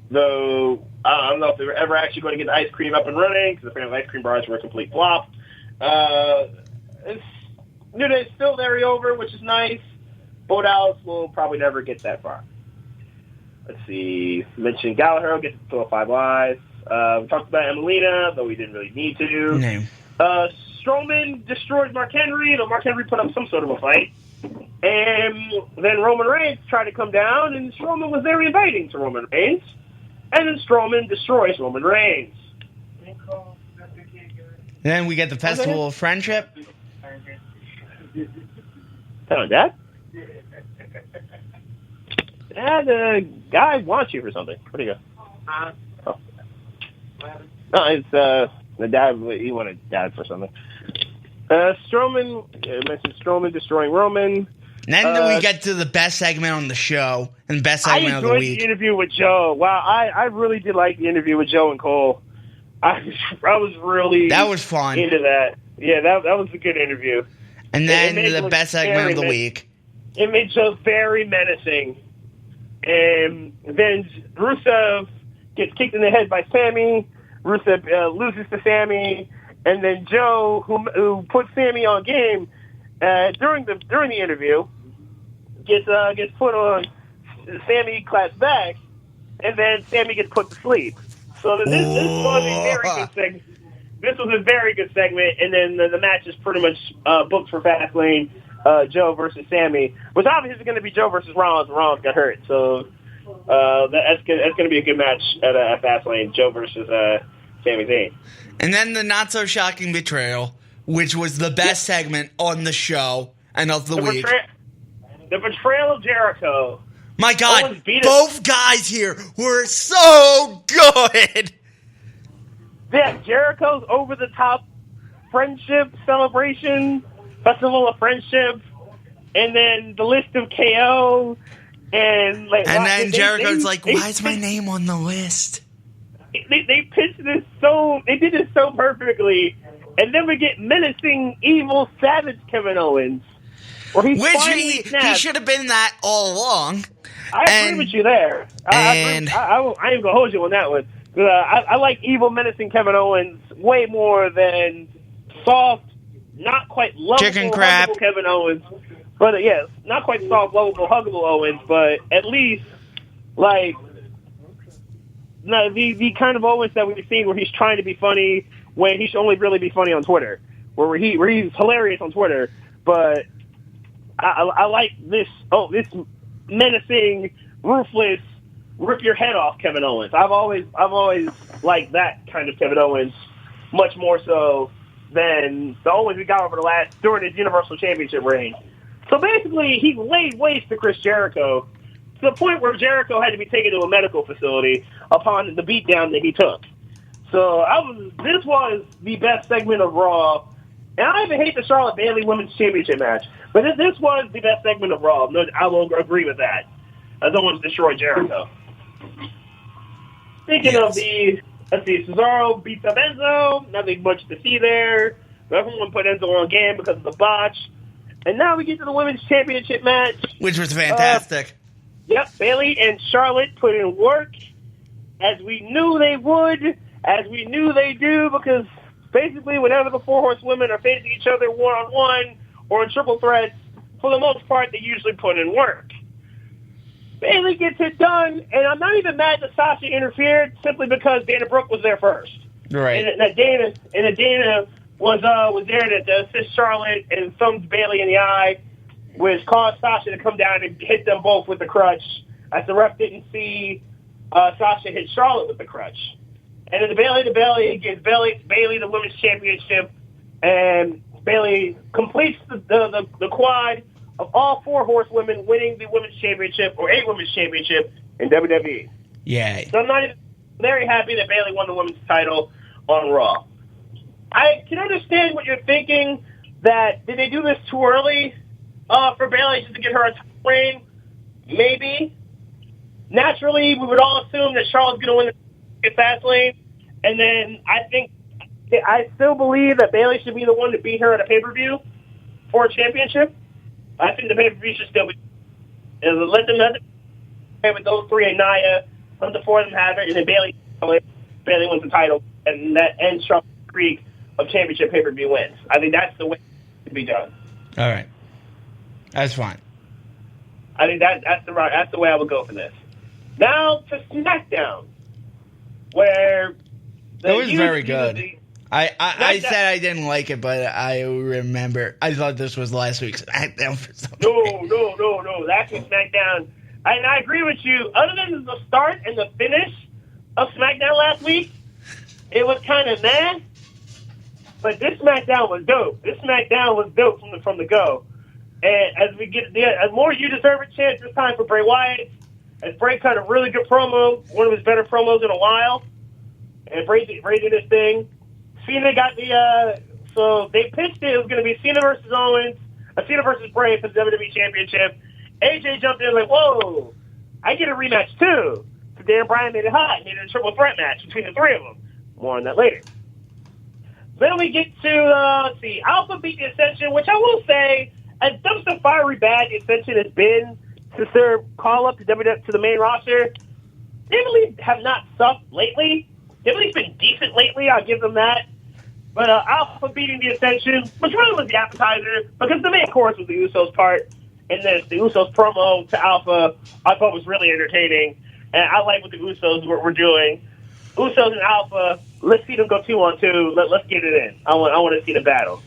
Though I don't know if they were ever actually going to get the ice cream up and running, because apparently ice cream bars were a complete flop. New Day's still very over, which is nice. Bo Dallas will probably never get that far. Let's see. Mentioned Gallagher gets to 205 Live. We talked about Emelina, though we didn't really need to. No. Strowman destroyed Mark Henry, though Mark Henry put up some sort of a fight. And then Roman Reigns tried to come down, and Strowman was very inviting to Roman Reigns. And then Strowman destroys Roman Reigns. Then we get the Festival of Friendship. Oh, Dad? Dad, the guy wants you for something. Where'd he go? Oh. No, it's the dad. He wanted Dad for something. Strowman mentioned Strowman destroying Roman. And then we get to the best segment on the show and best segment of the week. I enjoyed the interview with Joe. Wow, I really did like the interview with Joe and Cole. I was really that was fun into that. Yeah, that was a good interview. And then the best segment of the week. It made Joe very menacing. And then Rusev gets kicked in the head by Sammy. Rusev loses to Sammy. And then Joe, who put Sammy on game during the interview, gets put on. Sammy claps back, and then Sammy gets put to sleep. So this was a very good segment. This was a very good segment, and then the match is pretty much booked for Fastlane, Joe versus Sammy, which obviously is going to be Joe versus Rollins. Rollins got hurt, so that's going to be a good match at Fastlane, Joe versus Sami Zayn. And then the not-so-shocking betrayal, which was the best segment on the show and of the week. The betrayal of Jericho. My God, both guys here were so good. Yeah, Jericho's over-the-top friendship celebration, Festival of Friendship, and then the list of KO. And then Jericho's like, why is my name on the list? They pitched this they did this so perfectly, and then we get menacing, evil, savage Kevin Owens. Which he should have been that all along. I agree with you there. I ain't going to hold you on that one. I like evil, menacing Kevin Owens way more than soft, not quite lovable, chicken crap huggable Kevin Owens. But yes, not quite soft, lovable, huggable Owens, but at least like the kind of Owens that we've seen where he's trying to be funny when he should only really be funny on Twitter, where he's hilarious on Twitter. But I like this menacing, ruthless, rip your head off Kevin Owens. I've always liked that kind of Kevin Owens much more so than the Owens we got during his Universal Championship reign. So basically, he laid waste to Chris Jericho to the point where Jericho had to be taken to a medical facility upon the beatdown that he took. So this was the best segment of Raw. And I even hate the Charlotte Bayley Women's Championship match, but this was the best segment of Raw. No, I will agree with that. I don't want to destroy Jericho. Speaking of let's see, Cesaro beats up Enzo. Nothing much to see there. Everyone put Enzo on game because of the botch. And now we get to the Women's Championship match. Which was fantastic. Yep, Bayley and Charlotte put in work, as we knew they would, as we knew they do, because basically whenever the four horsewomen are facing each other one-on-one or in triple threats, for the most part, they usually put in work. Bayley gets it done, and I'm not even mad that Sasha interfered, simply because Dana Brooke was there first. Right. And that Dana was there to assist Charlotte and thumbed Bayley in the eye, which caused Sasha to come down and hit them both with the crutch, as the ref didn't see Sasha hit Charlotte with the crutch. And then the Bayley to Bayley gives Bayley the Women's Championship, and Bayley completes the quad of all four horsewomen winning the Women's Championship, or a Women's Championship, in WWE. Yeah. So I'm not even very happy that Bayley won the Women's title on Raw. I can understand what you're thinking, that did they do this too early for Bayley just to get her a title reign? Maybe. Naturally, we would all assume that Charlotte's going to win the Fastlane, and then I still believe that Bayley should be the one to beat her at a pay-per-view for a championship. I think the pay-per-view should still be. And let them with those three and Nia, let the four of them have it, and then Bayley wins the title, and that ends Charlotte's streak of championship pay-per-view wins. I think that's the way it should be done. All right. That's fine. I think that's the way I would go for this. Now to SmackDown, where it was very good. I said I didn't like it, but I remember I thought this was last week's SmackDown for some reason. No. Last week's SmackDown. And I agree with you. Other than the start and the finish of SmackDown last week, it was kind of meh. But this SmackDown was dope. This SmackDown was dope from the go. And as we get as more You Deserve It chance this time for Bray Wyatt, as Bray cut a really good promo, one of his better promos in a while, and Bray did his thing. Cena got so they pitched it was going to be Cena versus Owens, Cena versus Bray for the WWE Championship. AJ jumped in like, whoa, I get a rematch too. So Dan Bryan made it hot, made it a triple threat match between the three of them. More on that later. Then we get to, Alpha beat the Ascension, which I will say, as dumpster fiery bad the Ascension has been since their call-up to the main roster, they really have not sucked lately. They've at least been decent lately, I'll give them that. But Alpha beating the Ascension, which really was the appetizer, because the main course was the Usos part, and then the Usos promo to Alpha I thought was really entertaining, and I like what the Usos were doing. Usos and Alpha, let's see them go 2-on-2. Let's get it in. I want to see the battle.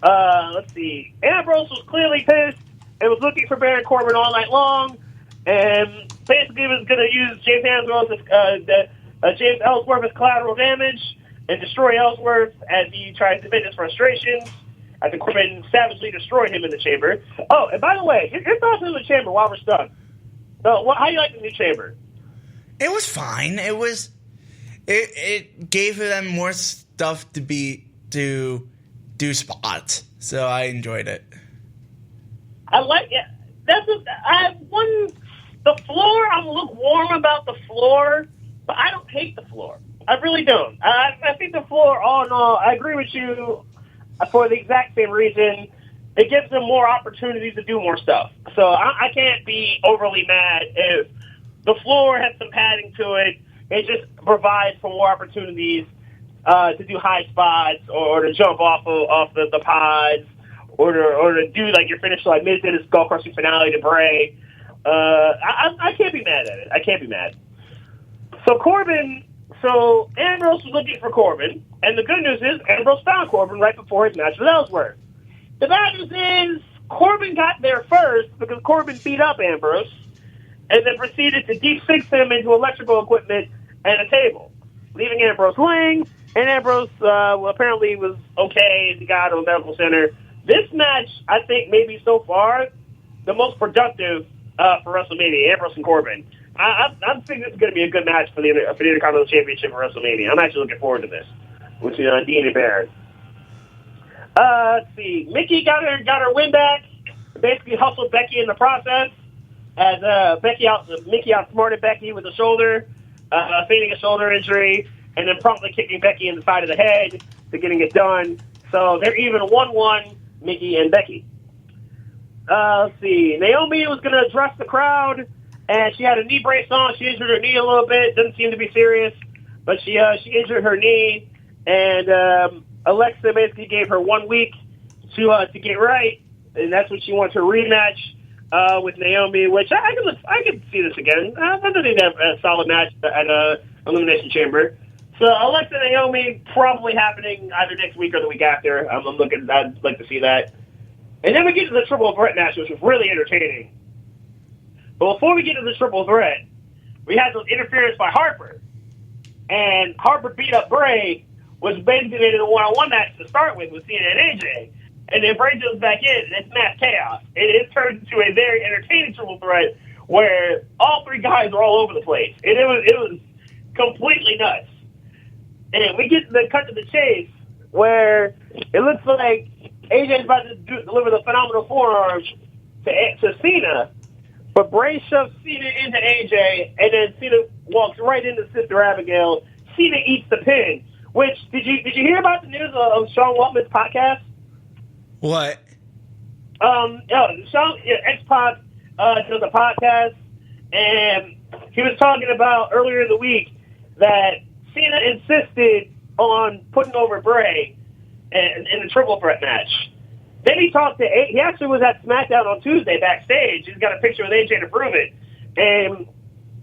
Let's see. Ambrose was clearly pissed and was looking for Baron Corbin all night long, and basically was going to use James Ellsworth as collateral damage and destroy Ellsworth as he tries to vent his frustrations after Corbin savagely destroyed him in the chamber. Oh, and by the way, your thoughts on the chamber while we're stuck. So, how do you like the new chamber? It was fine. It gave them more stuff to do spots, so I enjoyed it. I like it. The floor. I'm lukewarm about the floor, but I don't hate the floor. I really don't. I think the floor, all in all, I agree with you for the exact same reason. It gives them more opportunities to do more stuff. So I can't be overly mad if the floor has some padding to it. It just provides for more opportunities to do high spots or to jump off the pods or to do like your finish like Miz did his skull crushing finale to Bray. I can't be mad at it. I can't be mad. So Ambrose was looking for Corbin, and the good news is Ambrose found Corbin right before his match with Ellsworth. The bad news is Corbin got there first because Corbin beat up Ambrose and then proceeded to deep six him into electrical equipment and a table, leaving Ambrose laying, and Ambrose apparently was okay. He got out of the medical center. This match, I think, maybe so far the most productive for WrestleMania, Ambrose and Corbin. I think this is going to be a good match for the Intercontinental Championship for WrestleMania. I'm actually looking forward to this, with Dean and Baron. Let's see. Mickey got her win back. Basically hustled Becky in the process, as Mickey outsmarted Becky with a shoulder, feigning a shoulder injury, and then promptly kicking Becky in the side of the head to getting it done. So they're even 1-1, Mickey and Becky. Let's see. Naomi was going to address the crowd, and she had a knee brace on. She injured her knee a little bit. Doesn't seem to be serious, but she injured her knee, and Alexa basically gave her 1 week to get right, and that's when she wants her rematch with Naomi, which I could see this again. I think they have a solid match at Elimination Chamber. So Alexa and Naomi probably happening either next week or the week after. I'd like to see that. And then we get to the triple threat match, which was really entertaining. But before we get to the triple threat, we had some interference by Harper. And Harper beat up Bray, was basically in a one-on-one match to start with Cena and AJ. And then Bray jumps back in, and it's mass chaos. It turned into a very entertaining triple threat where all three guys are all over the place. And it was completely nuts. And we get to the cut to the chase where it looks like AJ's about to deliver the phenomenal forearm to Cena, but Bray shoves Cena into AJ, and then Cena walks right into Sister Abigail. Cena eats the pin. Which did you hear about the news of Sean Waltman's podcast? What? Sean X-Pac does a podcast, and he was talking about earlier in the week that Cena insisted on putting over Bray in the triple threat match. Then he talked to he actually was at SmackDown on Tuesday backstage. He's got a picture with AJ to prove it, and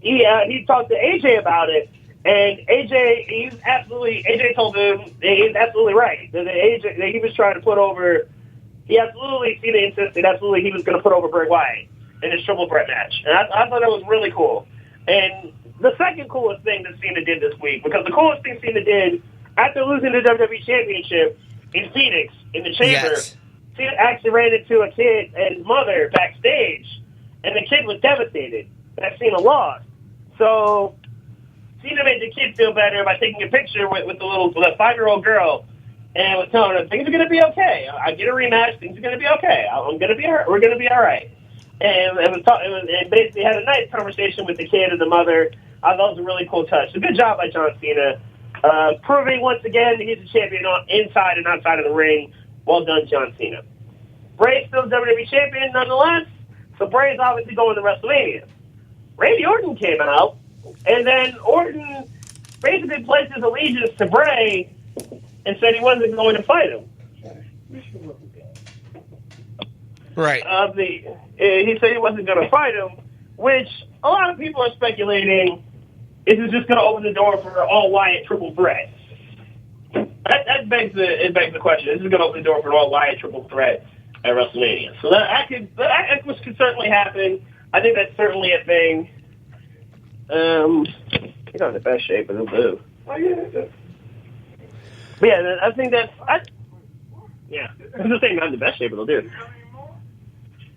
he talked to AJ about it. And AJ told him he's absolutely right. That he was trying to put over. Cena insisted absolutely he was going to put over Bray Wyatt in his triple threat match. And I thought that was really cool. And the second coolest thing that Cena did this week, because the coolest thing Cena did after losing the WWE Championship in Phoenix in the Chamber, Cena actually ran into a kid and his mother backstage, and the kid was devastated that Cena lost. So Cena made the kid feel better by taking a picture with the 5-year-old girl and was telling her things are going to be okay. I get a rematch, things are going to be okay. I'm going to be hurt. We're going to be all right. And basically had a nice conversation with the kid and the mother. I thought it was a really cool touch. So good job by John Cena, proving once again that he's a champion inside and outside of the ring. Well done, John Cena. Bray's still WWE champion nonetheless, so Bray's obviously going to WrestleMania. Randy Orton came out, and then Orton basically pledged his allegiance to Bray and said he wasn't going to fight him. Right. He said he wasn't going to fight him, which a lot of people are speculating is just going to open the door for all Wyatt triple threat. That begs the question. This is going to open the door for an all Wyatt triple threat at WrestleMania. So that could certainly happen. I think that's certainly a thing. He's not in the best shape, but he'll do. Oh, yeah. But yeah, I think that's... I'm just saying not in the best shape, but he'll do.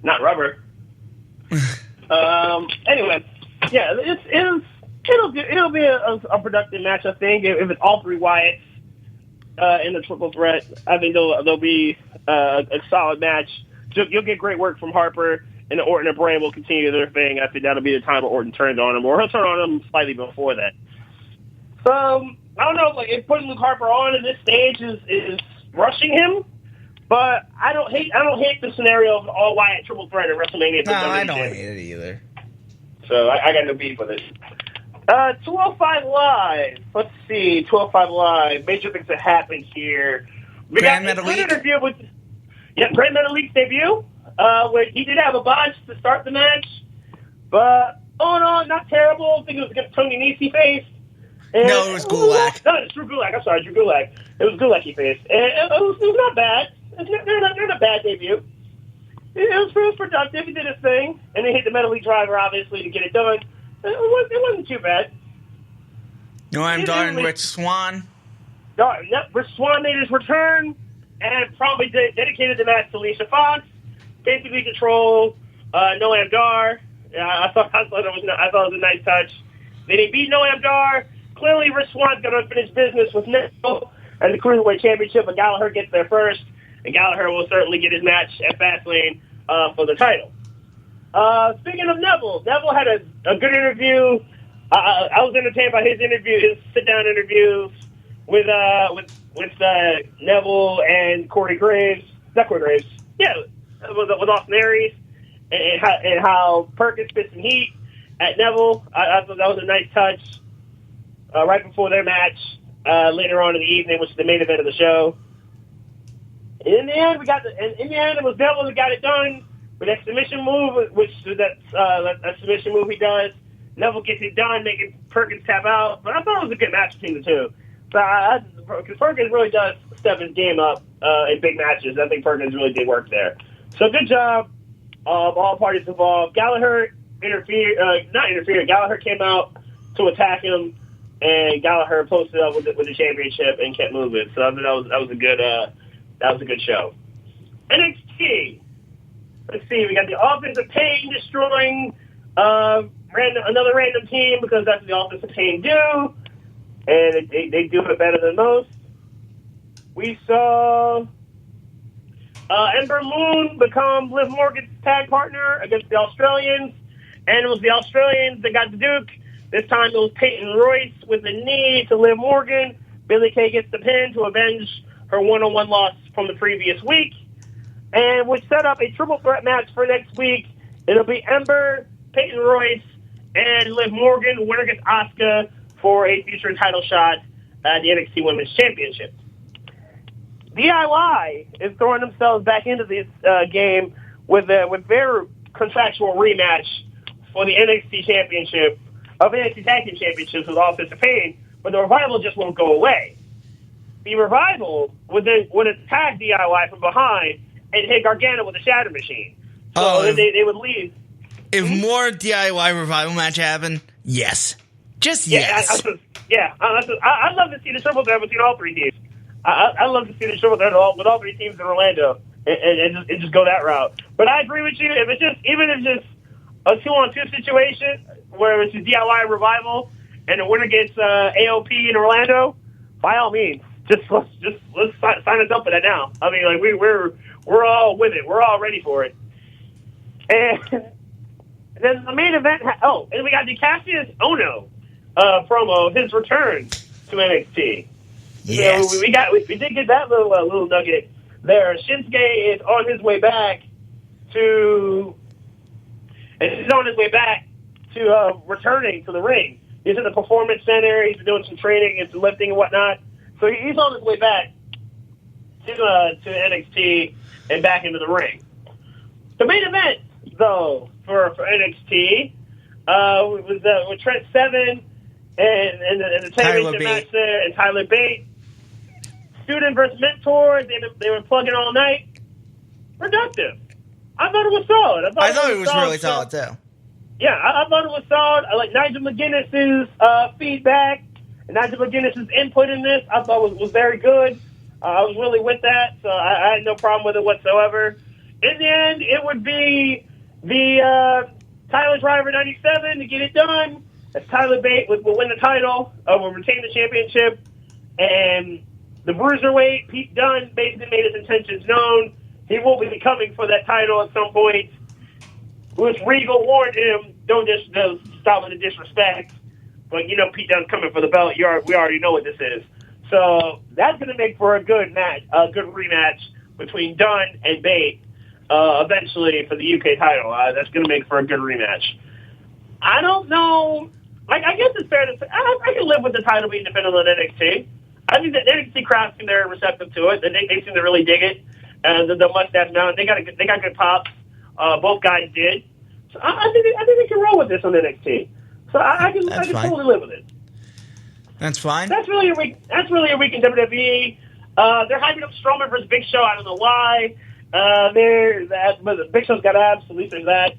Not rubber. Anyway, yeah, it'll be a productive match, I think. If it's all three Wyatts in the triple threat, I think there'll be a solid match. You'll get great work from Harper, and Orton and Bray will continue their thing. I think that'll be the time where Orton turns on him, or he'll turn on him slightly before that. So I don't know, if putting Luke Harper on at this stage is rushing him. But I don't hate the scenario of all Wyatt triple threat at WrestleMania. No, I don't hate it either. So I got no beef with it. 205 Live. Let's see, 205 Live. Major things that happened here. We got a good interview with Grand Metalik debut. Where he did have a botch to start the match, but all in all, not terrible. I think it was against Tony Nese he faced. No, it was Gulak. No, it's Drew Gulak. I'm sorry, Drew Gulak. It was Gulak he faced. And it was not bad. It's not a bad debut. It was productive. He did his thing, and then hit the Metalik driver, obviously, to get it done. It wasn't too bad. Noam Dar and Rich Swann. Rich Swann made his return and probably dedicated the match to Alicia Fox. Basically control Noam Dar. I thought it was a nice touch. Then he beat Noam Dar. Clearly, Rich Swann's going to unfinished business with Neville and the Cruiserweight Championship, but Gallagher gets there first. And Gallagher will certainly get his match at Fastlane for the title. Speaking of Neville had a good interview. I was entertained by his sit-down interviews with Neville and Corey Graves. Not Corey Graves. Yeah, with Austin Aries and how Perkins spit some heat at Neville. I thought that was a nice touch right before their match later on in the evening, which is the main event of the show. And in the end, it was Neville that got it done with that submission move, that submission move he does. Neville gets it done, making Perkins tap out. But I thought it was a good match between the two. Because Perkins really does step his game up in big matches. I think Perkins really did work there. So good job of all parties involved. Gallagher not interfered. Gallagher came out to attack him, and Gallagher posted up with the championship and kept moving. So I think that was a good show. NXT. Let's see. We got the Office of Pain destroying another random team because that's what the Office of Pain do, and they do it better than most. We saw Ember Moon become Liv Morgan's tag partner against the Australians. And it was the Australians that got the Duke. This time it was Peyton Royce with a knee to Liv Morgan. Billie Kay gets the pin to avenge her one-on-one loss from the previous week. And we set up a triple threat match for next week. It'll be Ember, Peyton Royce, and Liv Morgan. Winner gets Osaka for a future title shot at the NXT Women's Championship. DIY is throwing themselves back into this game with their contractual rematch for the NXT Championship, NXT Tag Team Championships with All Fist of Pain, but the Revival just won't go away. The Revival would attack DIY from behind and hit Gargano with a Shatter Machine. So they would leave. If more DIY Revival match happen, yes. Just yes. I'd love to see the triple threat between all three teams. I'd love to see the triple threat with all three teams in Orlando and just go that route. But I agree with you. If it's just a 2-on-2 situation where it's a DIY Revival and the winner gets AOP in Orlando, by all means, let's sign us up for that now. I mean, like we're all with it. We're all ready for it. And then the main event. And we got the Cassius Ohno promo, his return to NXT. Yes. So we did get that little nugget there. Shinsuke is on his way back to returning to the ring. He's in the Performance Center. He's been doing some training and some lifting and whatnot. So he's on his way back to NXT and back into the ring. The main event, though, for NXT was with Trent Seven and the championship match there, and Tyler Bate. Student versus mentor. They were plugging all night. Productive. I thought it was solid. I thought it was really solid, too. Yeah, I thought it was solid. I like Nigel McGuinness's feedback and Nigel McGuinness's input in this. I thought was very good. I was really with that, so I had no problem with it whatsoever. In the end, it would be the Tyler Driver 97 to get it done. As Tyler Bate will win the title, will retain the championship, and the Bruiserweight, Pete Dunne, basically made his intentions known. He will be coming for that title at some point. Which Regal warned him, don't stop with the disrespect. But, Pete Dunne's coming for the belt. We already know what this is. So that's going to make for a good match, a good rematch between Dunne and Bate, eventually for the UK title. That's going to make for a good rematch. I don't know. I guess it's fair to say I can live with the title being defended on NXT. I think that NXT crowd seem very receptive to it. They seem to really dig it. The mustache mountain, they got good pops. Both guys did. So I think they can roll with this on NXT. So I can totally live with it. That's fine. That's really a week in WWE. They're hyping up Strowman versus Big Show. I don't know why. But Big Show's got abs. At least there's that.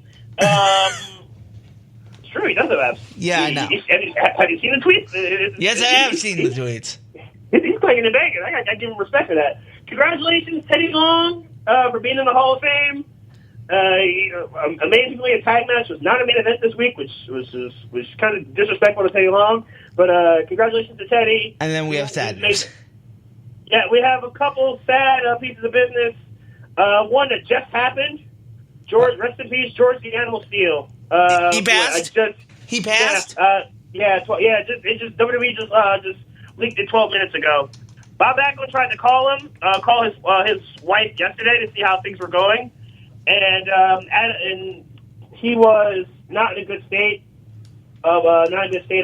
It's true. He does have abs. Yeah, I know. Have you seen the tweets? Yes, I have seen the tweets. He's playing in Vegas. I give him respect for that. Congratulations, Teddy Long, for being in the Hall of Fame. Amazingly, a tag match was not a main event this week, which was kind of disrespectful to Teddy Long. But congratulations to Teddy. And then we have sad news. Yeah, we have a couple sad pieces of business. One that just happened. Rest in peace, George the Animal Steel. He passed. He passed. WWE just leaked it 12 minutes ago. Bob Backlund tried to call his wife yesterday to see how things were going, and he was not in a good state of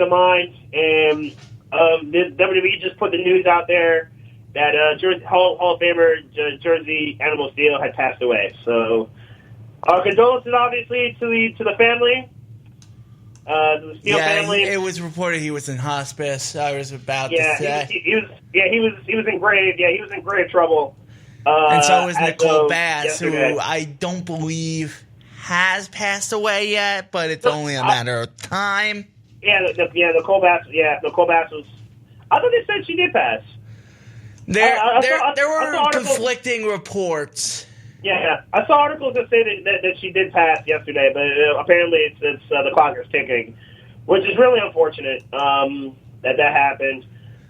mind. And the WWE just put the news out there that Hall of Famer Jersey Animal Steel had passed away. So our condolences, obviously, to the family. The Steel family. It was reported he was in hospice. I was about to say. He was in grave. Yeah, he was in grave trouble. And so was Nicole Bass, who I don't believe has passed away yet, but it's only a matter of time. Nicole Bass. Yeah, Nicole Bass was. I thought they said she did pass. There were conflicting reports. Yeah, I saw articles that say that she did pass yesterday, but apparently it's the clock is ticking, which is really unfortunate that happened.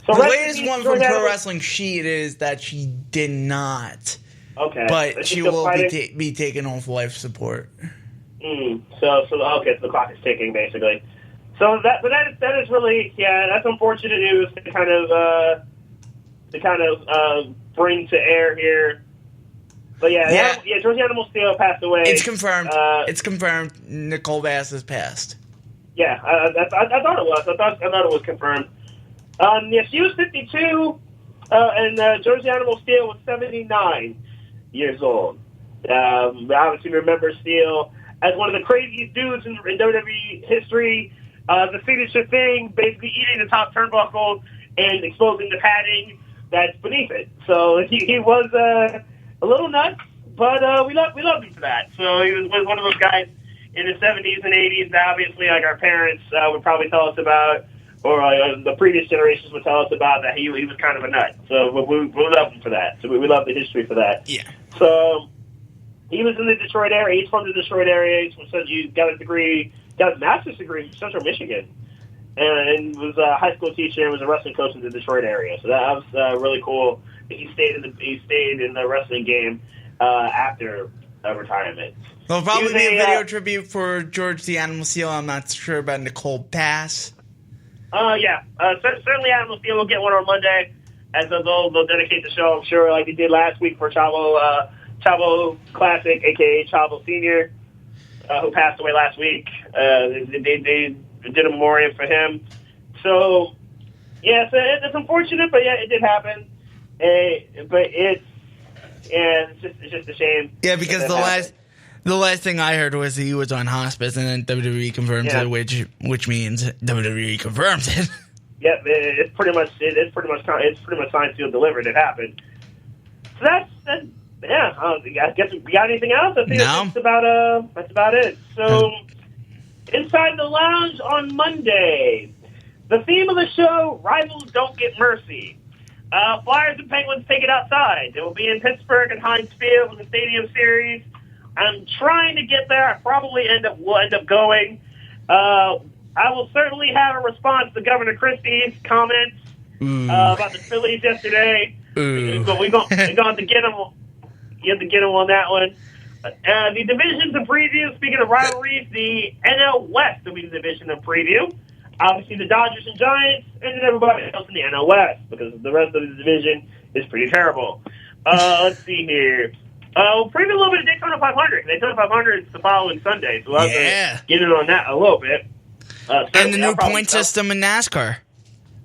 So the latest one from Pro Wrestling Sheet is that she did not Okay. But she will be taken off life support. So the clock is ticking, basically. So that is really, that's unfortunate news to kind of bring to air here. But Georgie Animal Steel passed away. It's confirmed. It's confirmed. Nicole Bass has passed. Yeah, I thought it was. I thought it was confirmed. She was 52, and Georgie Animal Steel was 79 years old. Obviously, remember Steel as one of the craziest dudes in WWE history. The signature thing, basically eating the top turnbuckle and exposing the padding that's beneath it. So he was a little nuts, but we loved him for that. So he was one of those guys in the 70s and 80s that obviously, like our parents would probably tell us about, or the previous generations would tell us about, that he was kind of a nut. So we loved him for that. So we love the history for that. Yeah. So he was in the Detroit area. He's from the Detroit area. He got a master's degree from Central Michigan, and was a high school teacher and was a wrestling coach in the Detroit area. So that was really cool. He stayed in the wrestling game after retirement. There'll probably be a video tribute for George the Animal Steel. I'm not sure about Nicole Bass. Certainly Animal Steel will get one on Monday, as they'll dedicate the show, I'm sure, like they did last week for Chavo Classic, a.k.a. Chavo Sr., who passed away last week. They did a memoriam for him. So, it's unfortunate, but it did happen. But it's just a shame. Yeah, because the last thing I heard was he was on hospice, and then WWE confirms it, which means WWE confirms it. Yep, it's pretty much signed, sealed, delivered. It happened. So that's I guess we got anything else? I think that's about it. So, inside the lounge on Monday, the theme of the show: rivals don't get mercy. Flyers and Penguins take it outside. It will be in Pittsburgh and Heinz Field in the Stadium Series. I'm trying to get there. I probably will end up going. I will certainly have a response to Governor Christie's comments about the Phillies yesterday. But we're going to have to get him. You have to get him on that one. The divisions of preview, speaking of rivalries, the NL West will be the division of preview. Obviously, the Dodgers and Giants, and then everybody else in the NL West, because the rest of the division is pretty terrible. Let's see here. We'll preview a little bit of Daytona 500. Daytona 500 is the following Sunday, so I'll get in on that a little bit. And the new point system in NASCAR.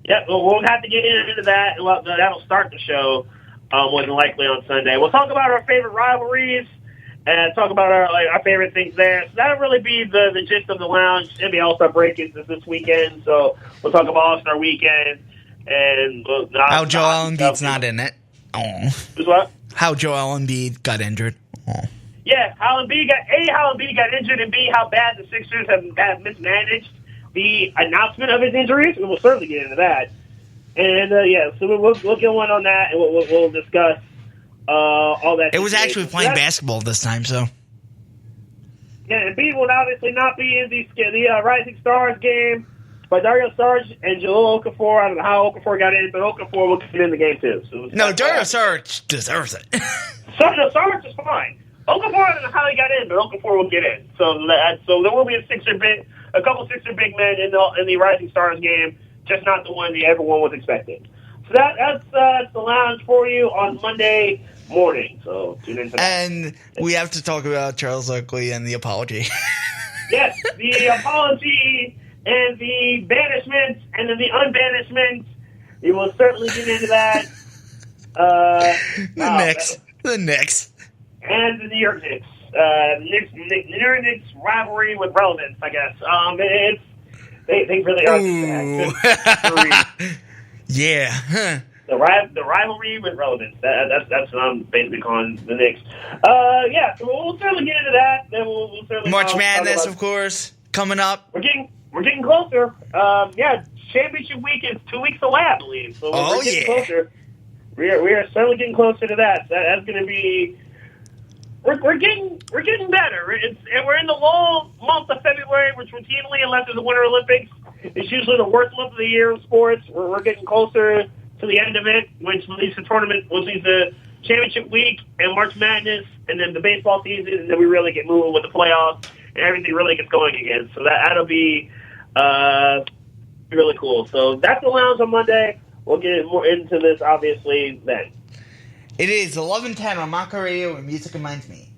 Yeah, we'll have to get into that. That'll start the show more than likely on Sunday. We'll talk about our favorite rivalries and talk about our favorite things there. So that'll really be the gist of the lounge. NBA All-Star break is this weekend, so we'll talk about All-Star weekend. And how Joel Embiid's not in it. Oh. What? How Joel Embiid got injured. Oh. Yeah, how Embiid got injured, and B, how bad the Sixers have mismanaged the announcement of his injuries. And we'll certainly get into that. And so we'll get one on that, and we'll discuss all that. It was actually playing basketball this time, so. Yeah, and Embiid will obviously not be in the Rising Stars game. But Dario Saric and Jahlil Okafor, I don't know how Okafor got in, but Okafor will get in the game too. So no, Dario Saric deserves it. Saric is fine. Okafor, I don't know how he got in, but Okafor will get in. So there will be a couple Sixer big men in the Rising Stars game, just not the one that everyone was expecting. So that's the lounge for you on Monday morning. So tune in for that. And we have to talk about Charles Oakley and the apology. Yes, the apology and the banishment and then the unbanishment. We will certainly get into that. The Knicks. And the New York Knicks. New York Knicks rivalry with relevance, I guess. They really are. Yeah. The rivalry with relevance. That's what I'm basically calling the Knicks. So we'll certainly get into that. Then we'll certainly March Madness, of course, coming up. We're getting closer. Championship week is 2 weeks away, I believe. So we're getting closer. We are certainly getting closer to that. That's going to be. We're getting better. We're in the lull month of February, which routinely, unless there's a Winter Olympics, is usually the worst month of the year in sports. We're getting closer to the end of it, which leads the championship week and March Madness, and then the baseball season, and then we really get moving with the playoffs, and everything really gets going again. So that'll be really cool. So that's the lounge on Monday. We'll get more into this, obviously, then. It is 11:10 on Maka Radio, where music reminds me.